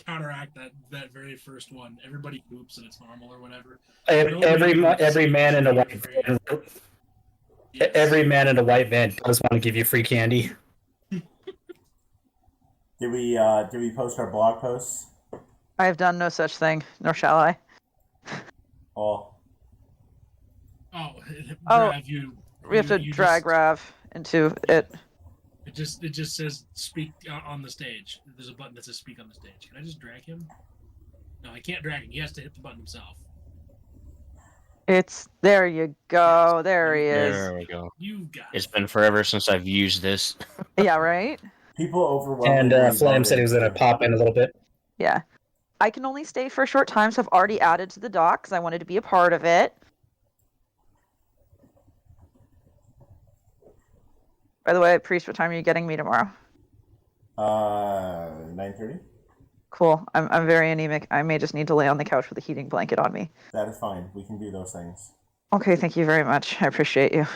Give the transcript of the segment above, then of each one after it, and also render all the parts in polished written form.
counteract that very first one. Everybody poops and it's normal or whatever. Every man in a white van, yes. every man in a white van does want to give you free candy. Did we post our blog posts? I have done no such thing, nor shall I. Oh. Rav, we have to drag Rav into it. It just says speak on the stage. There's a button that says speak on the stage. Can I just drag him? No, I can't drag him. He has to hit the button himself. It's there. You go. Yes. There he is. There we go. You got it. It's been forever since I've used this. Yeah, right. People overwhelmingly. And Flam said he was going to pop in a little bit. Yeah, I can only stay for a short time, so I've already added to the doc because I wanted to be a part of it. By the way, Priest, what time are you getting me tomorrow? 9:30. Cool. I'm very anemic. I may just need to lay on the couch with a heating blanket on me. That is fine. We can do those things. Okay, thank you very much. I appreciate you.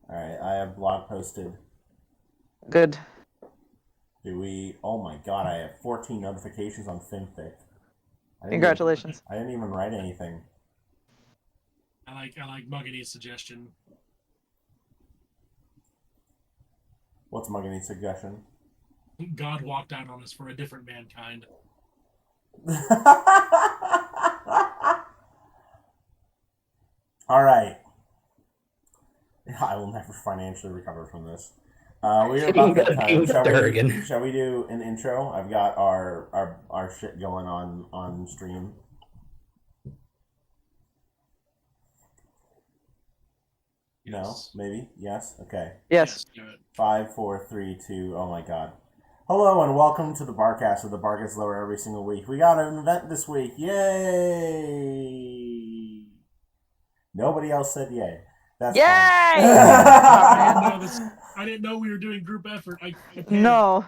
All right, I have blog posted. Good. Oh my god, I have 14 notifications on FinFic. Congratulations. I didn't even write anything. I like Muggady's suggestion. What's Muggady's suggestion? God walked out on us for a different mankind. All right. I will never financially recover from this. We are about that time. Shall we do an intro? I've got our shit going on stream. Yes. No? Maybe? Yes? Okay. Yes. 5, 4, 3, 2. Oh my god. Hello and welcome to the Barcast of the Barcast Lower every single week. We got an event this week. Yay! Nobody else said yay. That's yay! I didn't know we were doing group effort. No.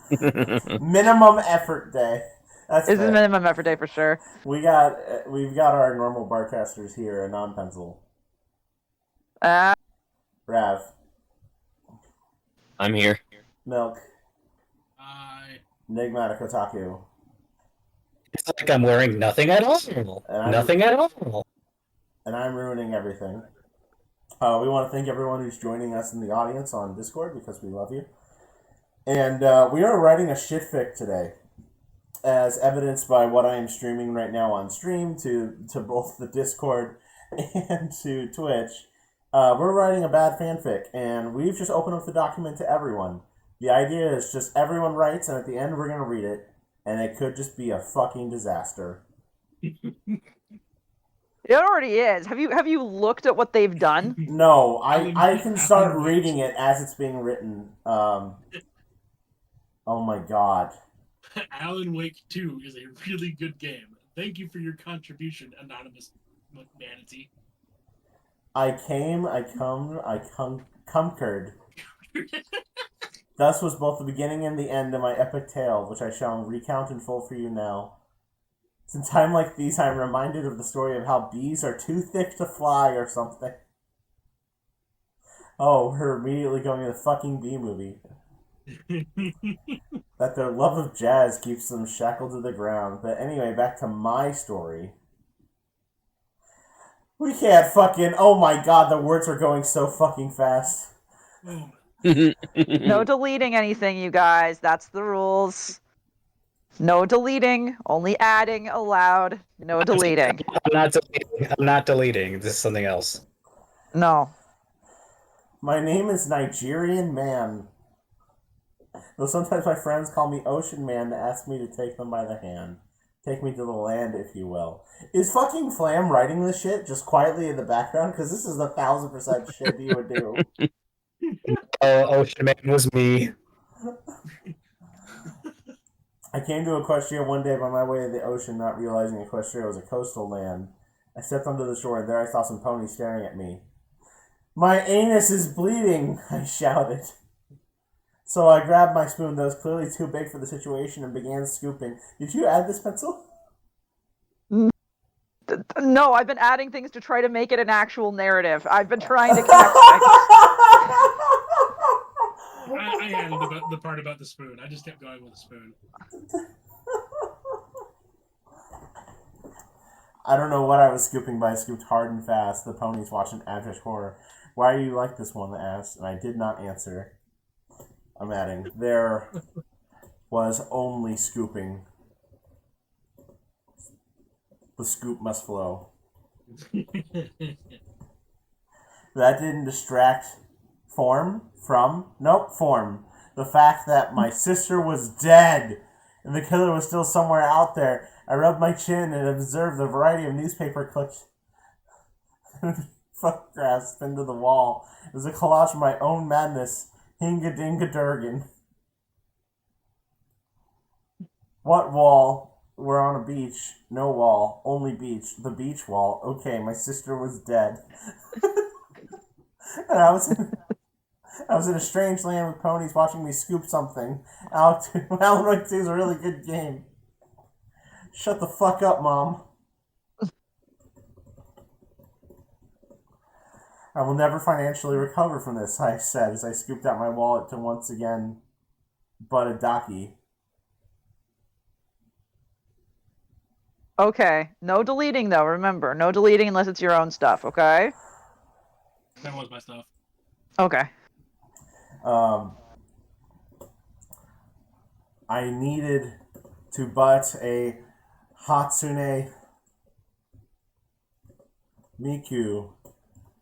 Minimum effort day. It's a minimum effort day for sure. We've got our normal barcasters here, a non-pencil. Rav. I'm here. Milk. Hi. Enigmatic Otaku. It's like I'm wearing nothing at all. Nothing at all. And I'm ruining everything. We want to thank everyone who's joining us in the audience on Discord because we love you. And we are writing a shitfic today, as evidenced by what I am streaming right now on stream to both the Discord and to Twitch. We're writing a bad fanfic, and we've just opened up the document to everyone. The idea is just everyone writes, and at the end we're going to read it, and it could just be a fucking disaster. It already is. Have you looked at what they've done? No, I can start reading it as it's being written. Oh my god. Alan Wake 2 is a really good game. Thank you for your contribution, Anonymous Manatee. I conquered. Thus was both the beginning and the end of my epic tale, which I shall recount in full for you now. In time like these, I am reminded of the story of how bees are too thick to fly or something. Oh, we're immediately going to the fucking bee movie. That their love of jazz keeps them shackled to the ground. But anyway, back to my story. We can't fucking... Oh my god, the words are going so fucking fast. No deleting anything, you guys. That's the rules. No deleting, only adding allowed. No deleting. I'm not deleting. This is something else. No. My name is Nigerian Man. Though sometimes my friends call me Ocean Man to ask me to take them by the hand. Take me to the land, if you will. Is fucking Flam writing this shit just quietly in the background? Because this is 1,000% shit he would do. Ocean Man was me. I came to Equestria one day by my way of the ocean, not realizing Equestria was a coastal land. I stepped onto the shore, and there I saw some ponies staring at me. My anus is bleeding, I shouted. So I grabbed my spoon that was clearly too big for the situation and began scooping. Did you add this pencil? No, I've been adding things to try to make it an actual narrative. I've been trying to connect things. I added the part about the spoon. I just kept going with the spoon. I don't know what I was scooping, but I scooped hard and fast. The ponies watching abject horror. Why do you like this one? They asked, and I did not answer. I'm adding. There was only scooping. The scoop must flow. That didn't distract form. The fact that my sister was dead and the killer was still somewhere out there. I rubbed my chin and observed the variety of newspaper clips photographs pinned to the wall. It was a collage of my own madness. Hinga dinga durgan. What wall? We're on a beach. No wall. Only beach. The beach wall. Okay, my sister was dead. And I was in a strange land with ponies watching me scoop something. Alan 2 is a really good game. Shut the fuck up, Mom. I will never financially recover from this, I said as I scooped out my wallet to once again butt a Daki. Okay. No deleting, though. Remember, no deleting unless it's your own stuff, okay? That was my stuff. Okay. I needed to butt a Hatsune Miku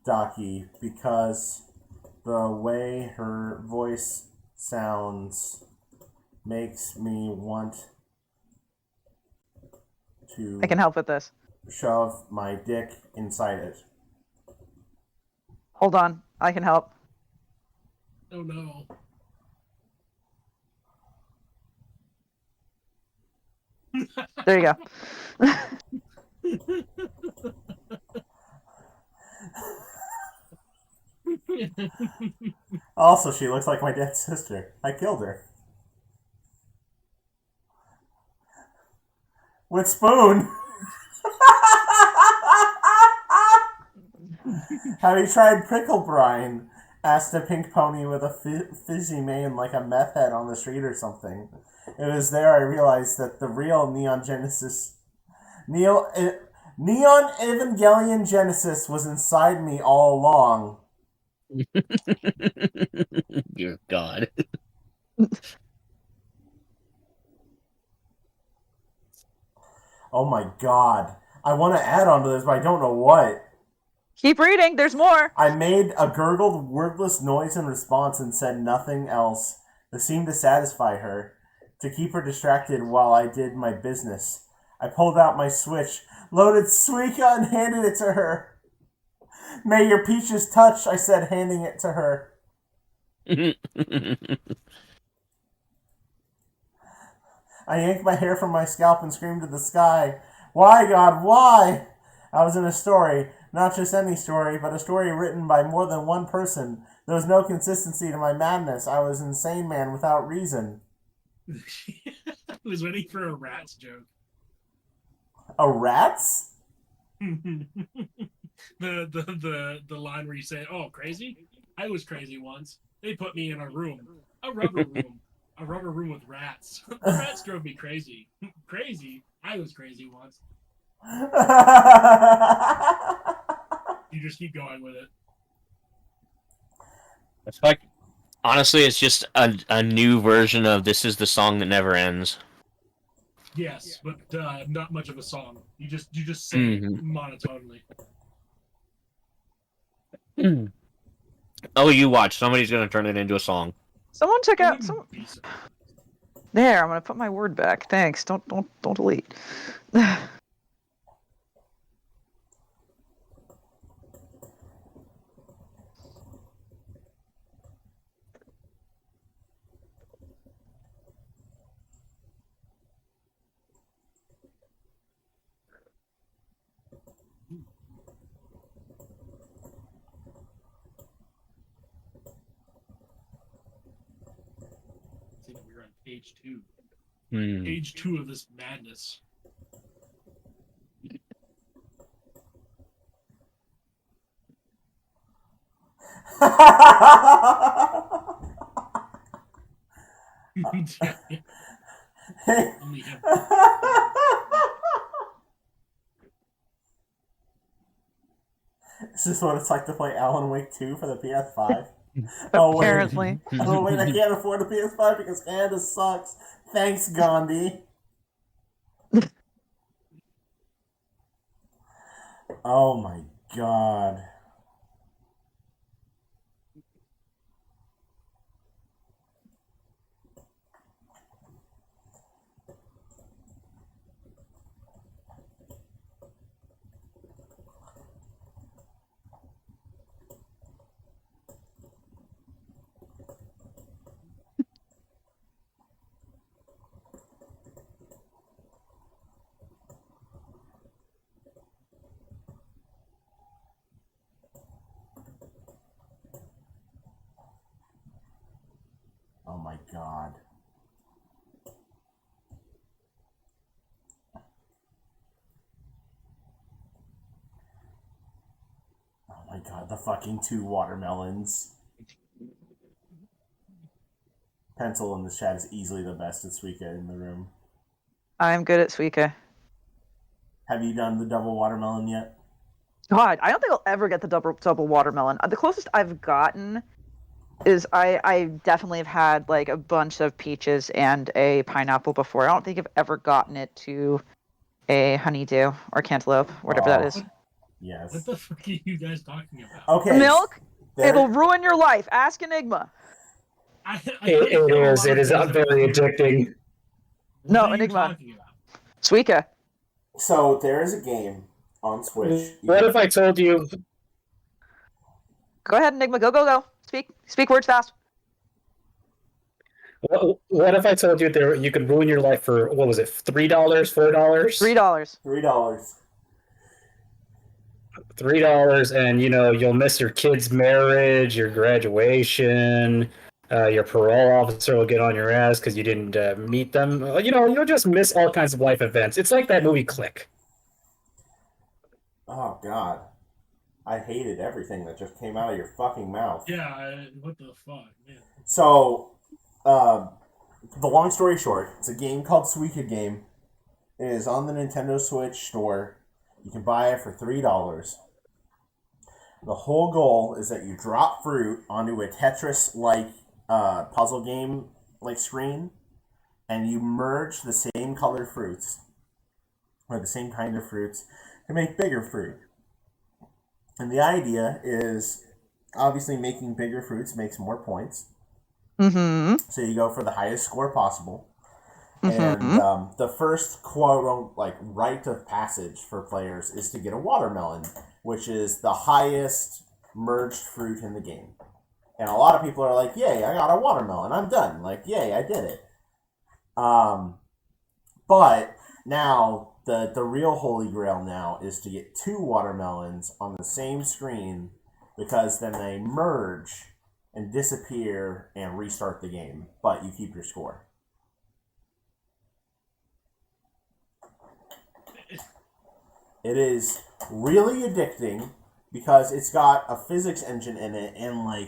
Daki because the way her voice sounds makes me want to I can help with this. shove my dick inside it. Hold on. I can help. Oh no. There you go. Also, she looks like my dead sister. I killed her. With spoon. Have you tried prickle brine? Asked a pink pony with a fizzy mane like a meth head on the street or something. It was there I realized that the real Neon Evangelion Genesis was inside me all along. Dear God. Oh my god. I want to add on to this, but I don't know what. Keep reading. There's more. I made a gurgled, wordless noise in response and said nothing else. It seemed to satisfy her, to keep her distracted while I did my business. I pulled out my Switch, loaded Suica, and handed it to her. May your peaches touch, I said, handing it to her. I yanked my hair from my scalp and screamed to the sky, "Why, God, why?" I was in a story, not just any story, but a story written by more than one person. There was no consistency to my madness. I was an insane man without reason. I was waiting for a rat's joke. A rat's? the line where you say, "Oh, crazy? I was crazy once. They put me in a rubber room with rats. The rats drove me crazy. Crazy? I was crazy once." You just keep going with it. It's like, honestly, it's just a new version of "This Is the Song That Never Ends." Yes, but not much of a song. You just say it monotonely. Oh, you watch. Somebody's gonna turn it into a song. Someone check It out wouldn't some. be so- There, I'm gonna put my word back. Thanks. Don't delete. I think we're on page 2. Hmm. Page 2 of this madness. Only him. Is this what it's like to play Alan Wake 2 for the PS5? Oh, wait. Apparently. Oh, wait, I can't afford a PS5 because Canada sucks. Thanks, Gandhi. Oh, my God. Oh, my God. Oh, my God, the fucking 2 watermelons. Pencil in the chat is easily the best at Suika in the room. I'm good at Suika. Have you done the double watermelon yet? God, I don't think I'll ever get the double watermelon. The closest I've gotten is I definitely have had like a bunch of peaches and a pineapple before. I don't think I've ever gotten it to a honeydew or cantaloupe, whatever that is. Yes. What the fuck are you guys talking about? Okay. Milk? there- It'll ruin your life. Ask Enigma. I It can't get a is. lot It of is things that very are- addicting. What No, are you Enigma. talking about? Suika. So there is a game on Switch. What if I told you? Go ahead, Enigma. Go, go, go. Speak words fast. What if I told you there you could ruin your life for what was it? $3, $4? $3. $3. $3, and you'll miss your kid's marriage, your graduation. Your parole officer will get on your ass because you didn't meet them. You'll just miss all kinds of life events. It's like that movie Click. Oh, God. I hated everything that just came out of your fucking mouth. Yeah, what the fuck, man? So, the long story short, it's a game called Suika Game. It is on the Nintendo Switch store. You can buy it for $3. The whole goal is that you drop fruit onto a Tetris-like puzzle game like screen, and you merge the same colored fruits or the same kind of fruits to make bigger fruit. And the idea is obviously making bigger fruits makes more points. Mm-hmm. So you go for the highest score possible. Mm-hmm. And the first quote rite of passage for players is to get a watermelon, which is the highest merged fruit in the game. And a lot of people are like, "Yay, I got a watermelon! I'm done! Like, yay, I did it!" But now the real holy grail now is to get 2 watermelons on the same screen, because then they merge and disappear and restart the game, but you keep your score. It is really addicting because it's got a physics engine in it, and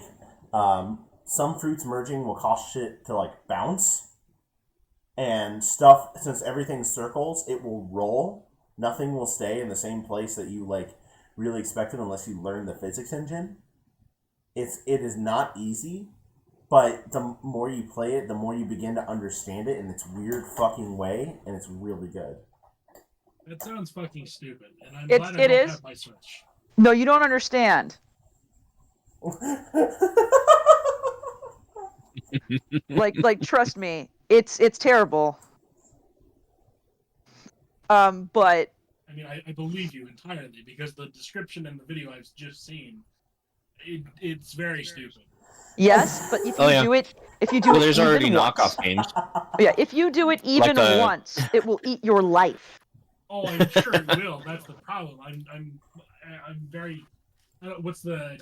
some fruits merging will cause shit to bounce, and stuff, since everything's circles, it will roll. Nothing will stay in the same place that you really expected unless you learn the physics engine. It is not easy, but the more you play it, the more you begin to understand it in its weird fucking way, and it's really good. That sounds fucking stupid, and I'm It's- glad I it don't is. have my Switch. No, you don't understand. Trust me, it's terrible. But I mean, I believe you entirely because the description in the video I've just seen, it's very stupid. yes, but if you Oh, yeah. do it, if you do Well, it there's even already once, knockoff games. yeah, if you do it even Like a- once, it will eat your life. Oh, I'm sure it will. That's the problem. I'm very. What's the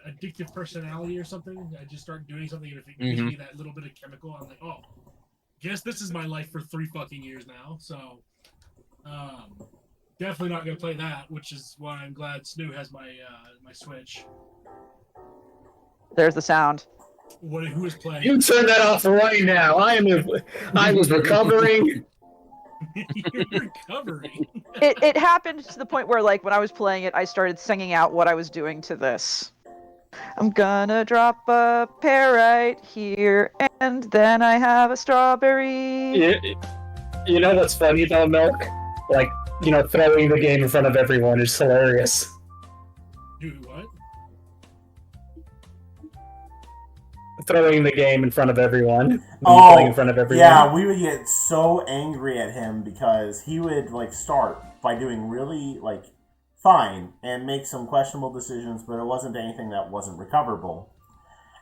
addictive personality or something? I just start doing something, and if it gives me that little bit of chemical, I'm like, oh, guess this is my life for 3 fucking years now. So, definitely not gonna play that, which is why I'm glad Snoo has my my Switch. There's the sound. Who was playing? You turn that off right now. I was recovering. You're recovering. It happened to the point where, like, when I was playing it, I started singing out what I was doing to this. I'm gonna drop a pear right here, and then I have a strawberry. You know what's funny though, Milk? Like, throwing the game in front of everyone is hilarious. Dude, what? Throwing the game in front of everyone. Oh, in front of everyone. yeah, we would get so angry at him because he would, like, start by doing really, like, fine and make some questionable decisions, but it wasn't anything that wasn't recoverable.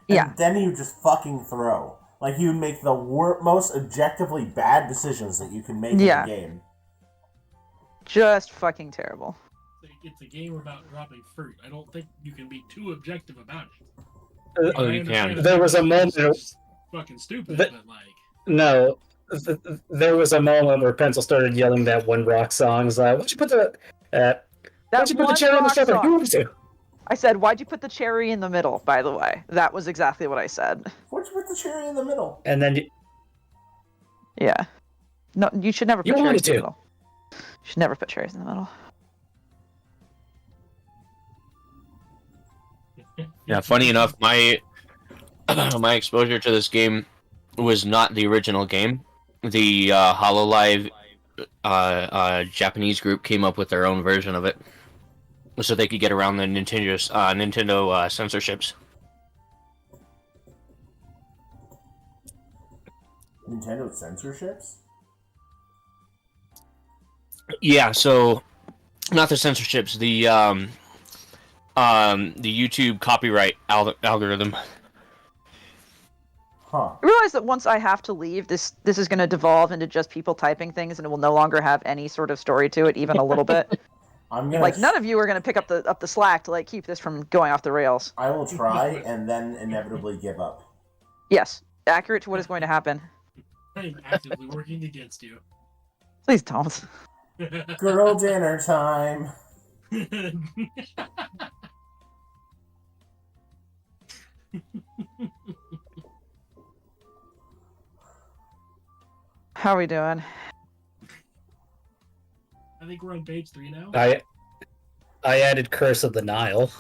And Yeah. then he would just fucking throw. Like, he would make the most objectively bad decisions that you can make in the game. Just fucking terrible. It's a game about dropping fruit. I don't think you can be too objective about it. Oh, you can. There was a moment. Fucking stupid, but like. No, there was a moment where Pencil started yelling that one rock song. Why'd you put the cherry on the strawberry? Who wants to? I said, why'd you put the cherry in the middle, by the way? That was exactly what I said. Why'd you put the cherry in the middle? And then Yeah. No, you should never put You cherries wanted in the to. middle. You should never put cherries in the middle. Yeah, funny enough, my my exposure to this game was not the original game. The Hololive Japanese group came up with their own version of it, so they could get around the Nintendo censorships. Nintendo censorships? Yeah, so not the censorships, the YouTube copyright algorithm. Huh. I realize that once I have to leave, this is going to devolve into just people typing things, and it will no longer have any sort of story to it, even a little bit. I'm gonna Like, none of you are going to pick up the slack to, like, keep this from going off the rails. I will try and then inevitably give up. Yes, accurate to what is going to happen. I'm actively working against you. Please don't. Girl dinner time. How are we doing? I think we're on page 3 now. I added Curse of the Nile.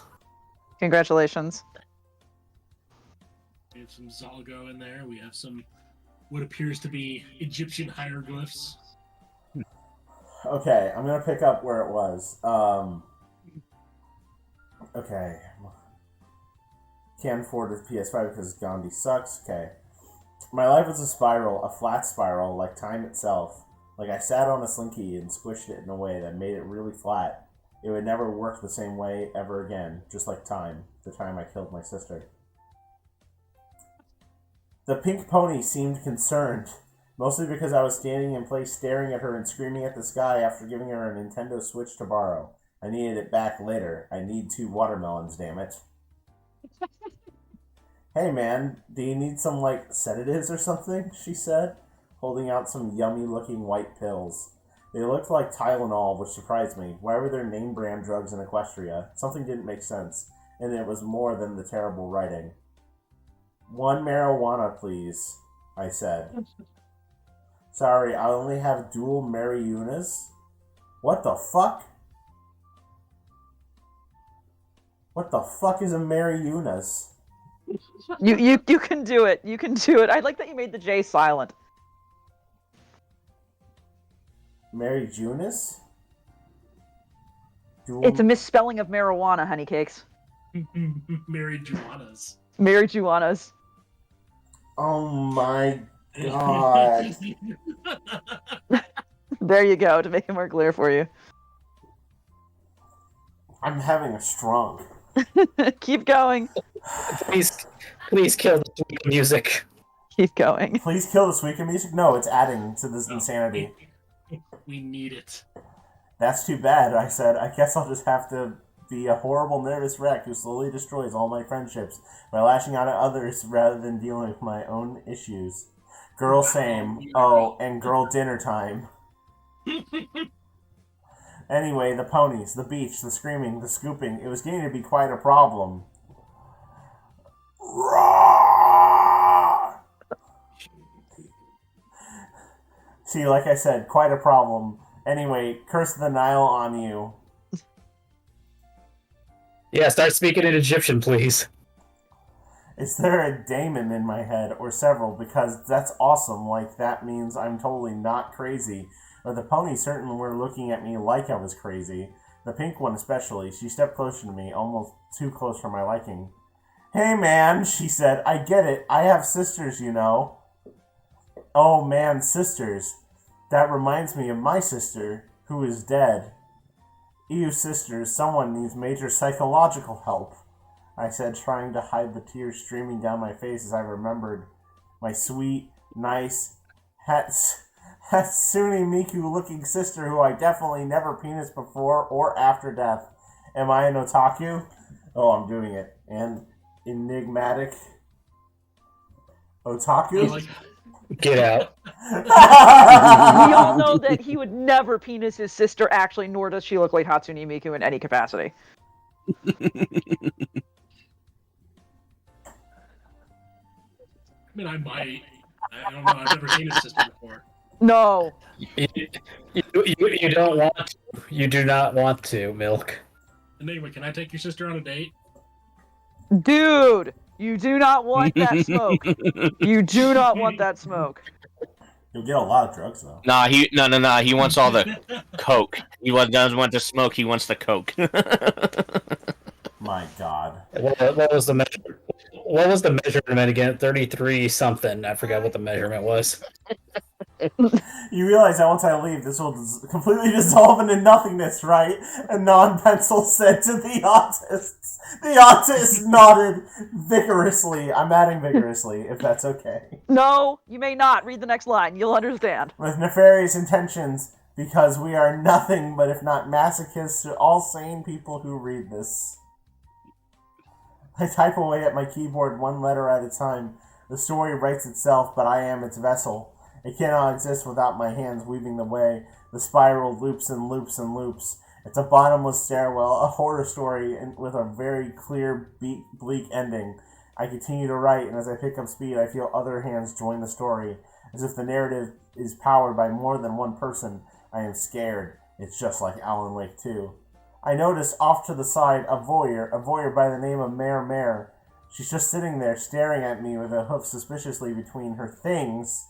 Congratulations. We have some Zalgo in there. We have some what appears to be Egyptian hieroglyphs. Okay, I'm gonna pick up where it was. Okay. Can't afford a PS5 because Gandhi sucks. Okay. My life was a spiral, a flat spiral, like time itself. Like I sat on a slinky and squished it in a way that made it really flat. It would never work the same way ever again, just like time, the time I killed my sister. The pink pony seemed concerned, mostly because I was standing in place staring at her and screaming at the sky after giving her a Nintendo Switch to borrow. I needed it back later. I need 2 watermelons, damn it. Hey man, do you need some, like, sedatives or something? She said, holding out some yummy-looking white pills. They looked like Tylenol, which surprised me. Why were there name-brand drugs in Equestria? Something didn't make sense, and it was more than the terrible writing. 1 marijuana, please, I said. Sorry, I only have dual marijuanas? What the fuck? What the fuck is a marijuanas? You can do it. You can do it. I like that you made the J silent. Marijuanas? It's a misspelling of marijuana, honeycakes. Marijuanas. Marijuanas. Oh my god. There you go, to make it more clear for you. I'm having a stroke. Keep going. Please kill the sweet music. Keep going. Please kill the Suika music? No, it's adding to this insanity. We need it. That's too bad, I said. I guess I'll just have to be a horrible nervous wreck who slowly destroys all my friendships by lashing out at others rather than dealing with my own issues. Girl same. Oh, and girl dinner time. Anyway, the ponies, the beach, the screaming, the scooping. It was getting to be quite a problem. Roar! See, like I said, quite a problem. Anyway, curse of the Nile on you. Yeah, start speaking in Egyptian, please. Is there a daemon in my head, or several? Because that's awesome. Like, that means I'm totally not crazy. But the ponies certainly were looking at me like I was crazy. The pink one especially. She stepped closer to me, almost too close for my liking. Hey man, she said, I get it. I have sisters, you know. Oh man, sisters. That reminds me of my sister, who is dead. Ew, sisters, someone needs major psychological help, I said, trying to hide the tears streaming down my face as I remembered my sweet, nice, Hatsune Miku-looking sister who I definitely never penised before or after death. Am I an otaku? Oh, I'm doing it. And enigmatic otaku? Like, Get out. We all know that he would never penis his sister, actually, nor does she look like Hatsune Miku in any capacity. I mean, I might. I don't know. I've never seen his sister before. No. You don't want to. You do not want to, Milk. And anyway, can I take your sister on a date? Dude, you do not want that smoke. You do not want that smoke. You'll get a lot of drugs, though. Nah, he wants all the coke. Doesn't want the smoke, he wants the coke. My God. What was the measure? What was the measurement again? 33 something. I forgot what the measurement was. You realize that once I leave, this will completely dissolve into nothingness, right? A non-pencil said to the autists. The autist nodded vigorously. I'm adding vigorously, if that's okay. No, you may not. Read the next line. You'll understand. With nefarious intentions, because we are nothing but if not masochists to all sane people who read this. I type away at my keyboard one letter at a time. The story writes itself, but I am its vessel. It cannot exist without my hands weaving the way. The spiral loops and loops and loops. It's a bottomless stairwell, a horror story with a very clear, bleak ending. I continue to write, and as I pick up speed, I feel other hands join the story. As if the narrative is powered by more than one person, I am scared. It's just like Alan Wake 2. I notice off to the side a voyeur by the name of Mare. She's just sitting there staring at me with a hoof suspiciously between her things.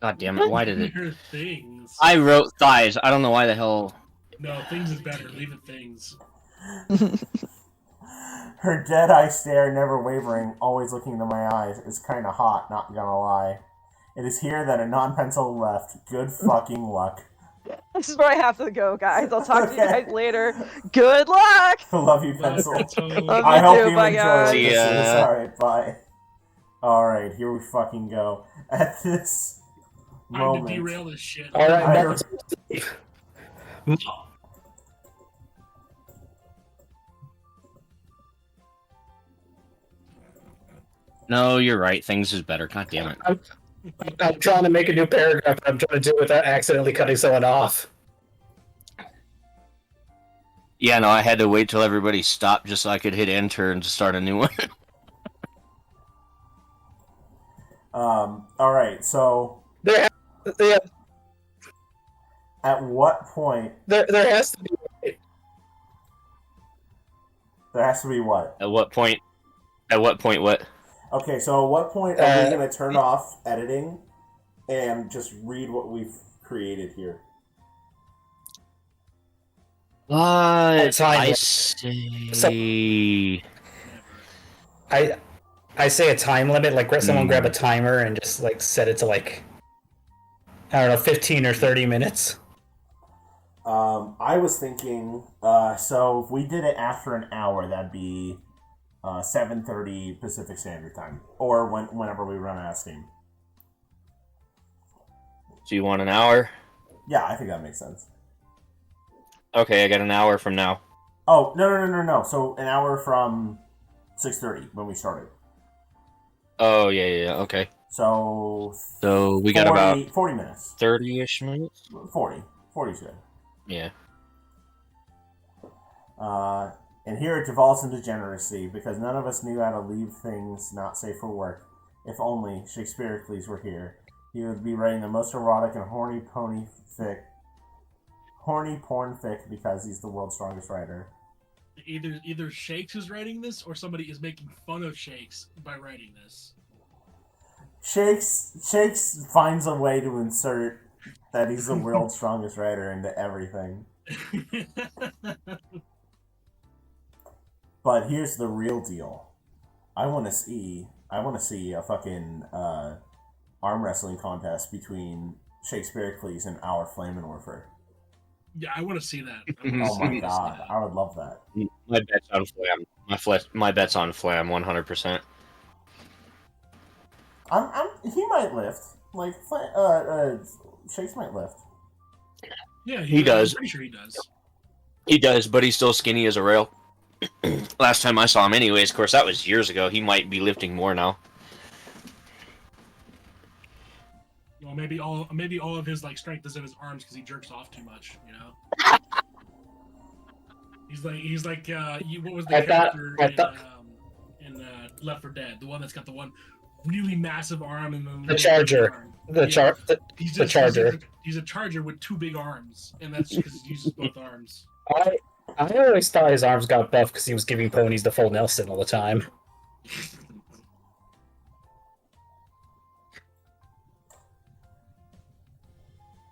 God damn it, why did it? Her things. I wrote thighs, I don't know why the hell. No, things is better. Leave it things. Her dead-eye stare, never wavering, always looking into my eyes, is kinda hot, not gonna lie. It is here that a non-pencil left. Good fucking luck. This is where I have to go, guys. I'll talk to you guys later. Good luck! Love you, pencil. Love I you hope too. you Bye, enjoy guys. See this. ya. Alright, bye. Alright, here we fucking go. At this Time to moment. derail this shit. All right, I- No, you're right, things is better, god damn it. I'm trying to make a new paragraph, but I'm trying to do it without accidentally cutting someone off. Yeah, no, I had to wait till everybody stopped just so I could hit enter and just start a new one. Alright, so There at what point has to be. there has to be what? At what point what? Okay, so at what point are we Uh, gonna turn off editing and just read what we've created here? What? Time I limit. say... I say a time limit, like someone grab a timer and just like set it to like, I don't know, 15 or 30 minutes. I was thinking, so if we did it after an hour, that'd be 7:30 Pacific Standard Time, or whenever we run out of steam. So you want an hour? Yeah, I think that makes sense. Okay, I got an hour from now. Oh, no. So an hour from 6:30 when we started. Oh, yeah, okay. So So we got about 40 minutes. 30-ish minutes? 40 is good. Yeah. And here it devolves into degeneracy, because none of us knew how to leave things not safe for work. If only Shakespeare's were here. He would be writing the most erotic and horny porn fic because he's the world's strongest writer. Either Shakes is writing this, or somebody is making fun of Shakes by writing this. Shakes finds a way to insert that he's the world's strongest writer into everything. But here's the real deal. I want to see a fucking arm wrestling contest between Shakespeare and our Flaminworfer. Yeah, I want to see that. Oh my god, I would love that. My bet's on Flam. My bet's on Flam 100%. He might lift. Like, Shakes might lift. Yeah, He does. I'm pretty sure he does. He does, but he's still skinny as a rail. Last time I saw him anyways, of course, that was years ago. He might be lifting more now. Well, maybe all of his like strength is in his arms because he jerks off too much, you know. he's like what was the character in Left 4 Dead? The one that's got the one really massive arm and then The Charger. arm. The Charger. He's a Charger with two big arms, and that's because he uses both arms. I always thought his arms got buff because he was giving ponies the full Nelson all the time.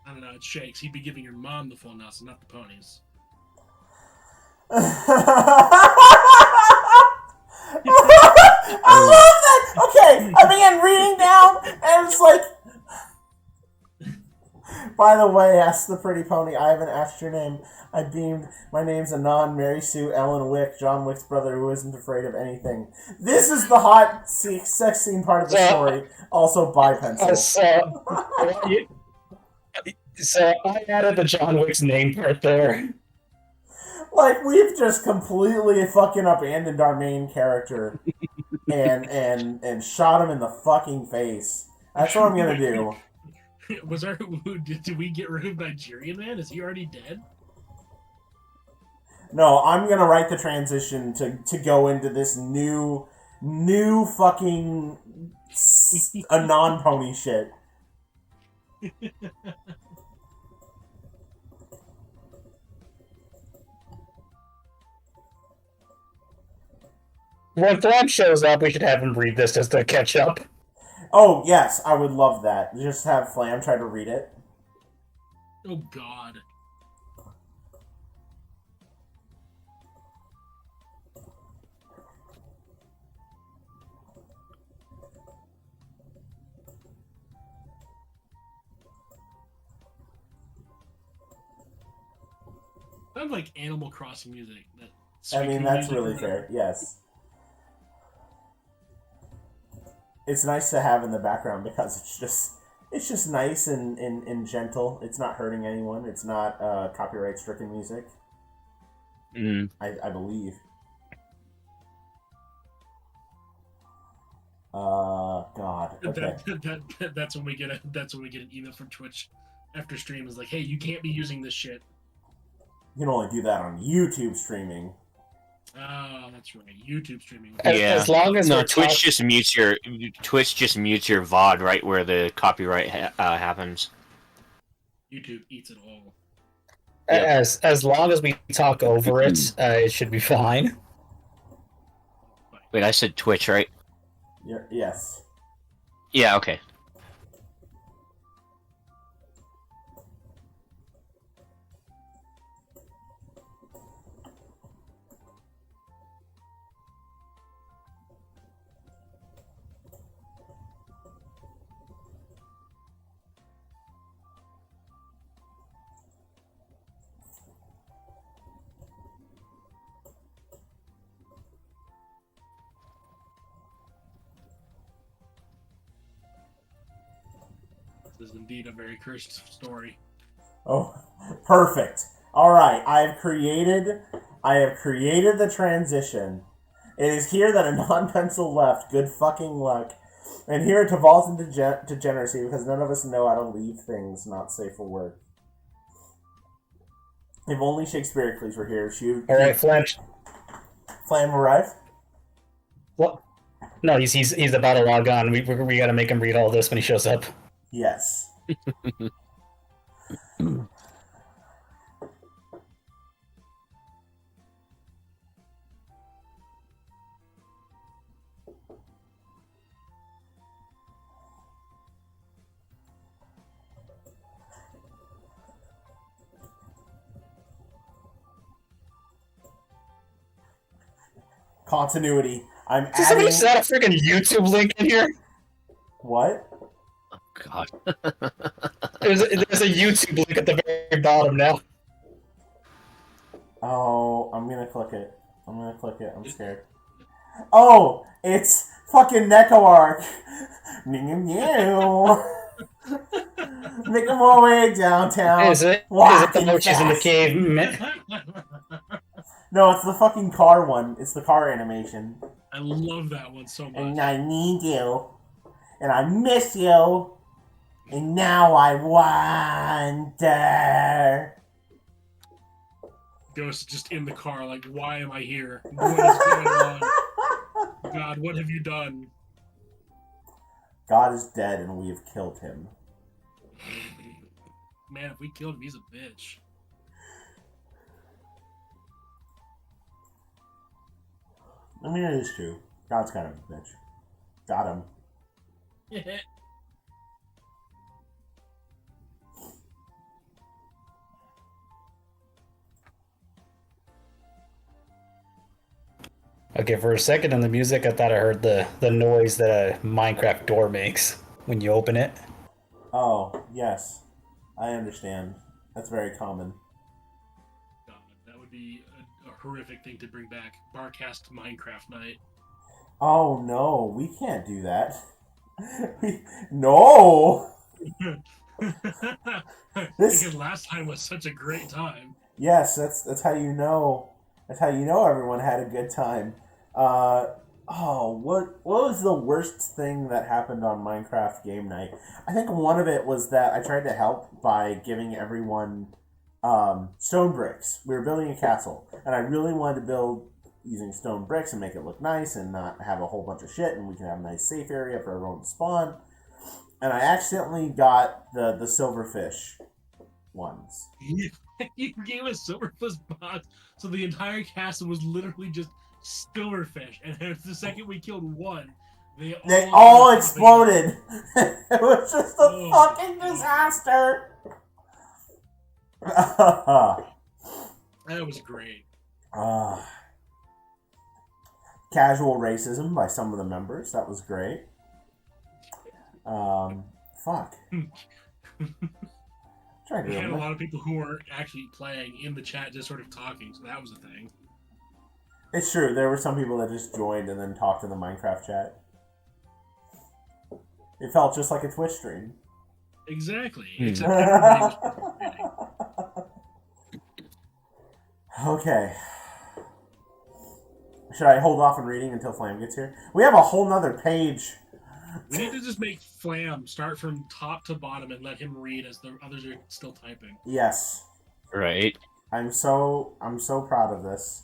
I don't know, it Shakes. He'd be giving your mom the full Nelson, not the ponies. I love that! Okay, I began reading down, and it's like... By the way, ask the pretty pony, I haven't asked your name. I beamed. My name's Anon, Mary Sue, Ellen Wick, John Wick's brother who isn't afraid of anything. This is the hot sex scene part of the story. Also, by pencil. So I added the John Wick's name part there. Like, we've just completely fucking abandoned our main character and shot him in the fucking face. That's what I'm gonna do. Did we get rid of Nigerian Man? Is he already dead? No, I'm gonna write the transition to go into this new fucking a non-pony shit. When Thrawn shows up, we should have him read this just to catch up. Oh, yes, I would love that. Just have Flam try to read it. Oh, God. Sounds like Animal Crossing music. I mean, that's really fair, yes. It's nice to have in the background because it's just nice and gentle. It's not hurting anyone. It's not copyright stricken music. I believe. God. Okay. That's when we get an email from Twitch after stream is like, hey, you can't be using this shit. You can only do that on YouTube streaming. Oh, that's right. YouTube streaming. Yeah. As long as Twitch just mutes your VOD right where the copyright happens. YouTube eats it all. As long as we talk over it, it should be fine. Wait, I said Twitch, right? Yes. Yeah. Okay. This is indeed a very cursed story. Oh, perfect. All right, I have created the transition. It is here that a non-pencil left. Good fucking luck. And here it devolves into degeneracy because none of us know how to leave things not safe for work. If only Shakespeare were here, All right, Flam. Flam arrived. What? No, he's about to log on. We got to make him read all this when he shows up. Yes. Continuity. I'm Did somebody adding. set a freaking YouTube link in here? What? God. There's a YouTube link at the very bottom now. Oh, I'm gonna click it. I'm scared. Oh, it's fucking NecoArc. Making my way downtown. Is it Walking the one she's in the fast. cave? No, it's the fucking car one. It's the car animation. I love that one so much. And I need you. And I miss you. And now I wonder. Ghost just in the car, like, why am I here? What is going on? God, what have you done? God is dead and we have killed him. Man, if we killed him, he's a bitch. I mean, it is true. God's kind of a bitch. Got him. Okay, for a second in the music, I thought I heard the noise that a Minecraft door makes when you open it. Oh, yes. I understand. That's very common. God, that would be a horrific thing to bring back. Barcast Minecraft night. Oh, no. We can't do that. No! Because last time was such a great time. Yes, that's how you know. That's how you know everyone had a good time. What was the worst thing that happened on Minecraft game night? I think one of it was that I tried to help by giving everyone stone bricks. We were building a castle, and I really wanted to build using stone bricks and make it look nice and not have a whole bunch of shit, and we can have a nice safe area for everyone to spawn. And I accidentally got the silverfish ones. You gave us silverfish bots, so the entire castle was literally just silverfish. And the second we killed one, they all exploded. It was just a fucking disaster. That was great. Casual racism by some of the members. That was great. Fuck. We had a lot of people who were actually playing in the chat, just sort of talking, so that was a thing. It's true. There were some people that just joined and then talked in the Minecraft chat. It felt just like a Twitch stream. Exactly. Except everybody was participating. Okay. Should I hold off on reading until Flam gets here? We have a whole nother page. We need to just make Flam start from top to bottom and let him read as the others are still typing. Yes. Right. I'm so proud of this.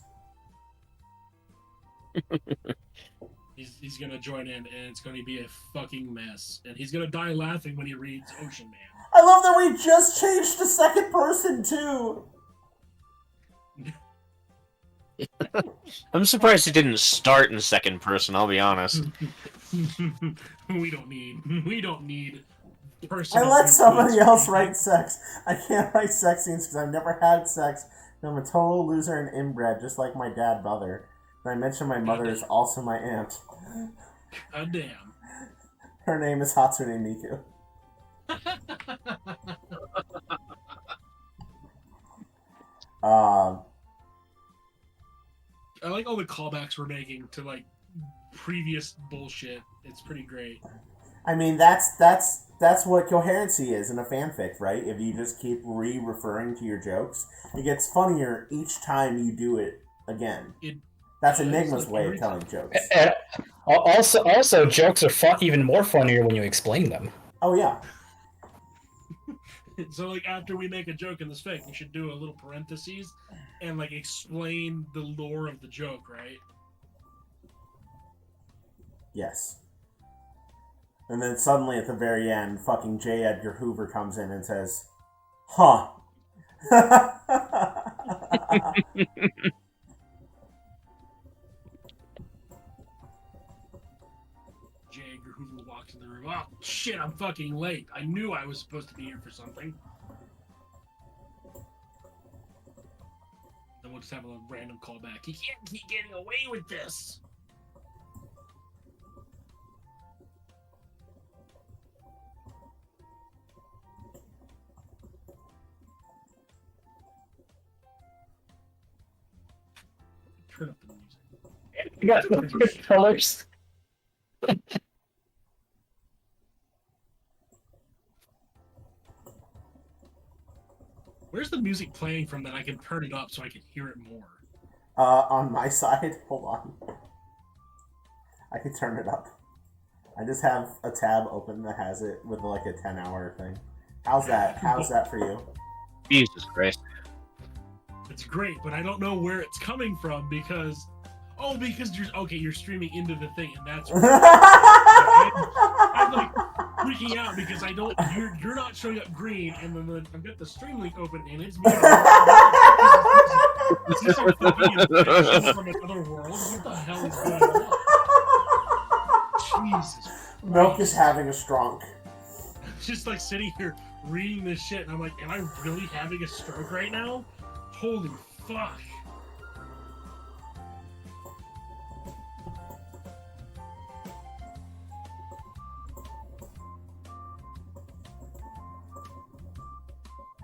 He's gonna join in, and it's gonna be a fucking mess. And he's gonna die laughing when he reads Ocean Man. I love that we just changed to second person too. I'm surprised it didn't start in second person, I'll be honest. We don't need I personal. let somebody else write sex. I can't write sex scenes because I've never had sex. I'm a total loser and inbred, just like my dad mother. And I mentioned my mother is also my aunt. God damn. Her name is Hatsune Miku. I like all the callbacks we're making to like previous bullshit. It's pretty great. I mean, that's what coherency is in a fanfic, right? If you just keep referring to your jokes, it gets funnier each time you do it again. That's Enigma's way of telling jokes. Also, jokes are even more funnier when you explain them. Oh yeah. So like after we make a joke in this fic, we should do a little parentheses and like explain the lore of the joke, right? Yes. And then suddenly at the very end, fucking J. Edgar Hoover comes in and says, huh. J. Edgar Hoover walks in the room. Oh, shit, I'm fucking late. I knew I was supposed to be here for something. Then we'll just have a random callback. He can't keep getting away with this. Turn up the music. You got the colors. Where's the music playing from that I can turn it up so I can hear it more? On my side, hold on. I can turn it up. I just have a tab open that has it with like a 10-hour thing. How's that? How's that for you? Jesus Christ. It's great, but I don't know where it's coming from because you're streaming into the thing, and that's I'm like freaking out because you're not showing up green, and then I've got the stream link open and it's me. Is this a fucking infection from another world? What the hell is going on? Jesus. Milk Christ. is having a stroke. Just like sitting here reading this shit, and I'm like, am I really having a stroke right now? Holy fuck.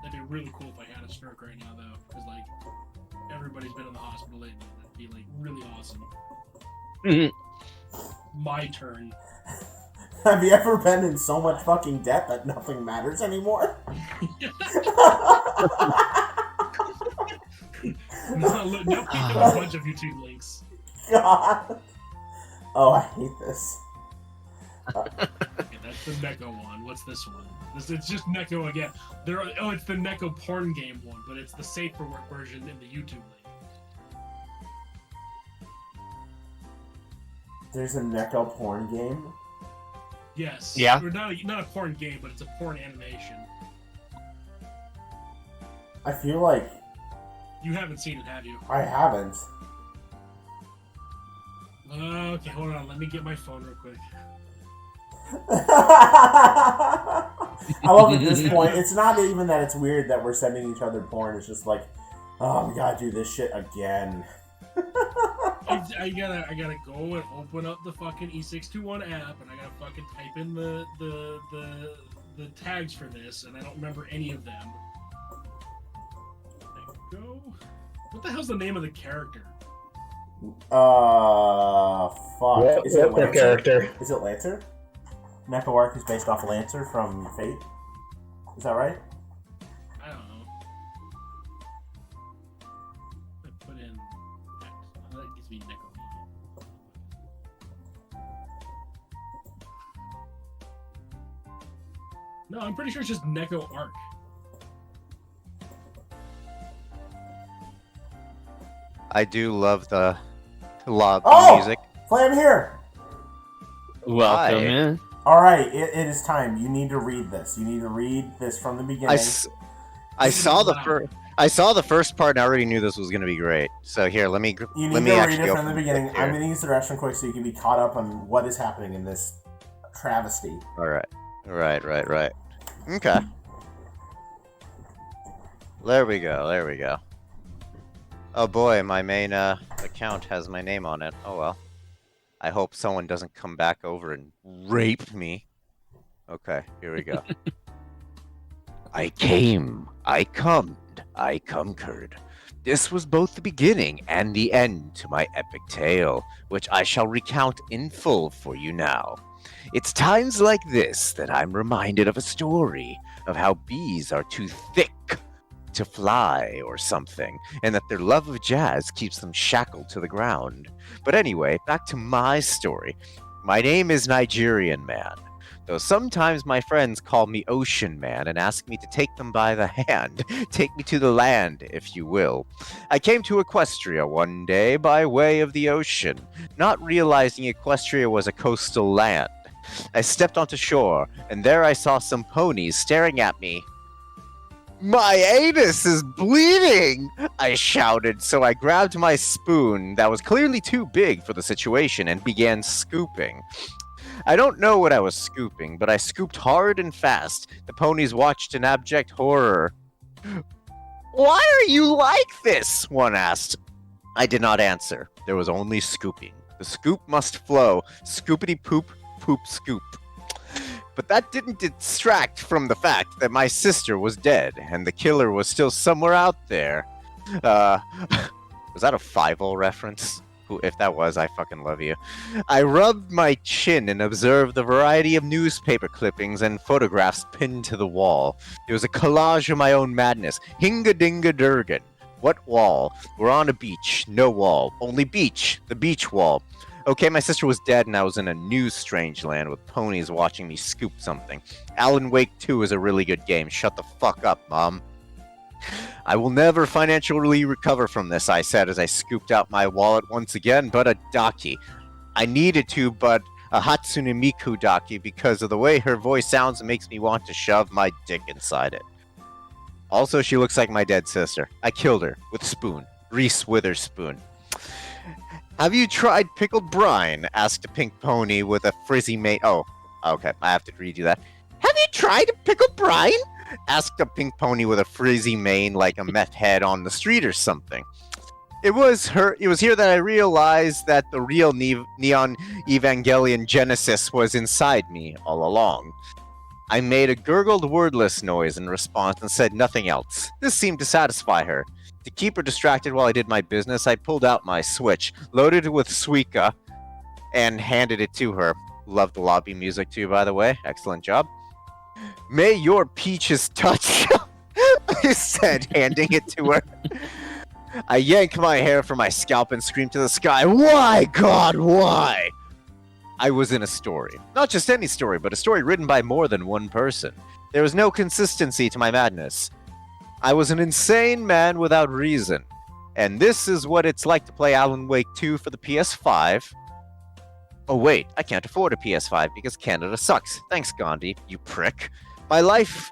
That'd be really cool if I had a stroke right now, though, because like everybody's been in the hospital lately. That'd be like really awesome. My turn. Have you ever been in so much fucking debt that nothing matters anymore? Now pick up a bunch of YouTube links. God. Oh, I hate this. Okay, that's the Neko one. What's this one? It's just Neko again. It's the Neko porn game one, but it's the safe for work version in the YouTube link. There's a Neko porn game? Yes. Yeah. Or not a porn game, but it's a porn animation. I feel like You haven't seen it, have you? I haven't. Okay, hold on. Let me get my phone real quick. I love at this point. It's not even that it's weird that we're sending each other porn. It's just like, oh, we gotta do this shit again. I gotta go and open up the fucking E621 app, and I gotta fucking type in the tags for this, and I don't remember any of them. Go. What the hell's the name of the character? Fuck. Is it What Lancer? character? Is it Lancer? Neko Arc is based off Lancer from Fate. Is that right? I don't know. I put in X. Oh, that gives me Neko. No, I'm pretty sure it's just Neko Arc. I do love the music. Flam here! Welcome Hi. in. Alright, it is time. You need to read this. You need to read this from the beginning. I saw the first part and I already knew this was going to be great. So here, let me You need let me to read actually it go from the beginning. I'm going to use the restroom quick so you can be caught up on what is happening in this travesty. All right. Okay. There we go. Oh boy, my main account has my name on it. Oh well. I hope someone doesn't come back over and rape me. Okay, here we go. I came, I comed, I conquered. This was both the beginning and the end to my epic tale, which I shall recount in full for you now. It's times like this that I'm reminded of a story of how bees are too thick to fly or something, and that their love of jazz keeps them shackled to the ground. But anyway, back to my story. My name is Nigerian Man, though sometimes my friends call me Ocean Man and ask me to take them by the hand. Take me to the land, if you will. I came to Equestria one day by way of the ocean, not realizing Equestria was a coastal land. I stepped onto shore, and there I saw some ponies staring at me. My anus is bleeding! I shouted, so I grabbed my spoon that was clearly too big for the situation and began scooping. I don't know what I was scooping, but I scooped hard and fast. The ponies watched in abject horror. Why are you like this? One asked. I did not answer. There was only scooping. The scoop must flow. Scoopity poop, poop scoop. But that didn't distract from the fact that my sister was dead, and the killer was still somewhere out there. Was that a Fievel reference? If that was, I fucking love you. I rubbed my chin and observed the variety of newspaper clippings and photographs pinned to the wall. It was a collage of my own madness. Hinga-dinga-durgan. What wall? We're on a beach. No wall. Only beach. The beach wall. Okay, my sister was dead and I was in a new strange land with ponies watching me scoop something. Alan Wake 2 is a really good game. Shut the fuck up, Mom. I will never financially recover from this, I said as I scooped out my wallet once again, but a daki. I needed to, but a Hatsune Miku daki because of the way her voice sounds makes me want to shove my dick inside it. Also, she looks like my dead sister. I killed her with a spoon. Reese Witherspoon. Have you tried pickled brine? Asked a pink pony with a frizzy mane. Oh, okay. I have to redo that. Have you tried pickled brine? Asked a pink pony with a frizzy mane like a meth head on the street or something. It was here that I realized that the real Neon Evangelion Genesis was inside me all along. I made a gurgled wordless noise in response and said nothing else. This seemed to satisfy her. To keep her distracted while I did my business, I pulled out my Switch, loaded it with Suika, and handed it to her. Love the lobby music too, by the way. Excellent job. May your peaches touch, I said, handing it to her. I yanked my hair from my scalp and screamed to the sky, "Why, God, why?" I was in a story. Not just any story, but a story written by more than one person. There was no consistency to my madness. I was an insane man without reason. And this is what it's like to play Alan Wake 2 for the PS5. Oh wait, I can't afford a PS5 because Canada sucks. Thanks, Gandhi, you prick. My life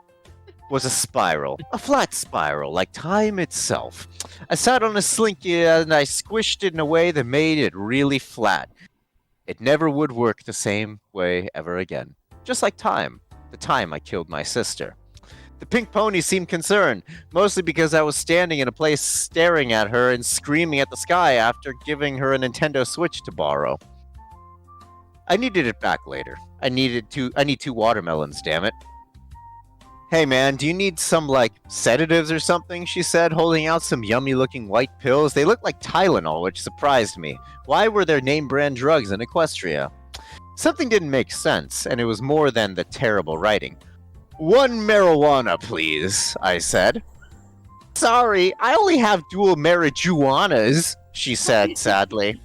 was a spiral. A flat spiral, like time itself. I sat on a slinky and I squished it in a way that made it really flat. It never would work the same way ever again. Just like time. The time I killed my sister. The pink pony seemed concerned, mostly because I was standing in a place staring at her and screaming at the sky after giving her a Nintendo Switch to borrow. I needed it back later. I need 2 watermelons, damn it. Hey man, do you need some, sedatives or something? She said, holding out some yummy-looking white pills. They looked like Tylenol, which surprised me. Why were there name-brand drugs in Equestria? Something didn't make sense, and it was more than the terrible writing. 1 marijuana, please, I said. Sorry, I only have dual marijuanas, she said sadly.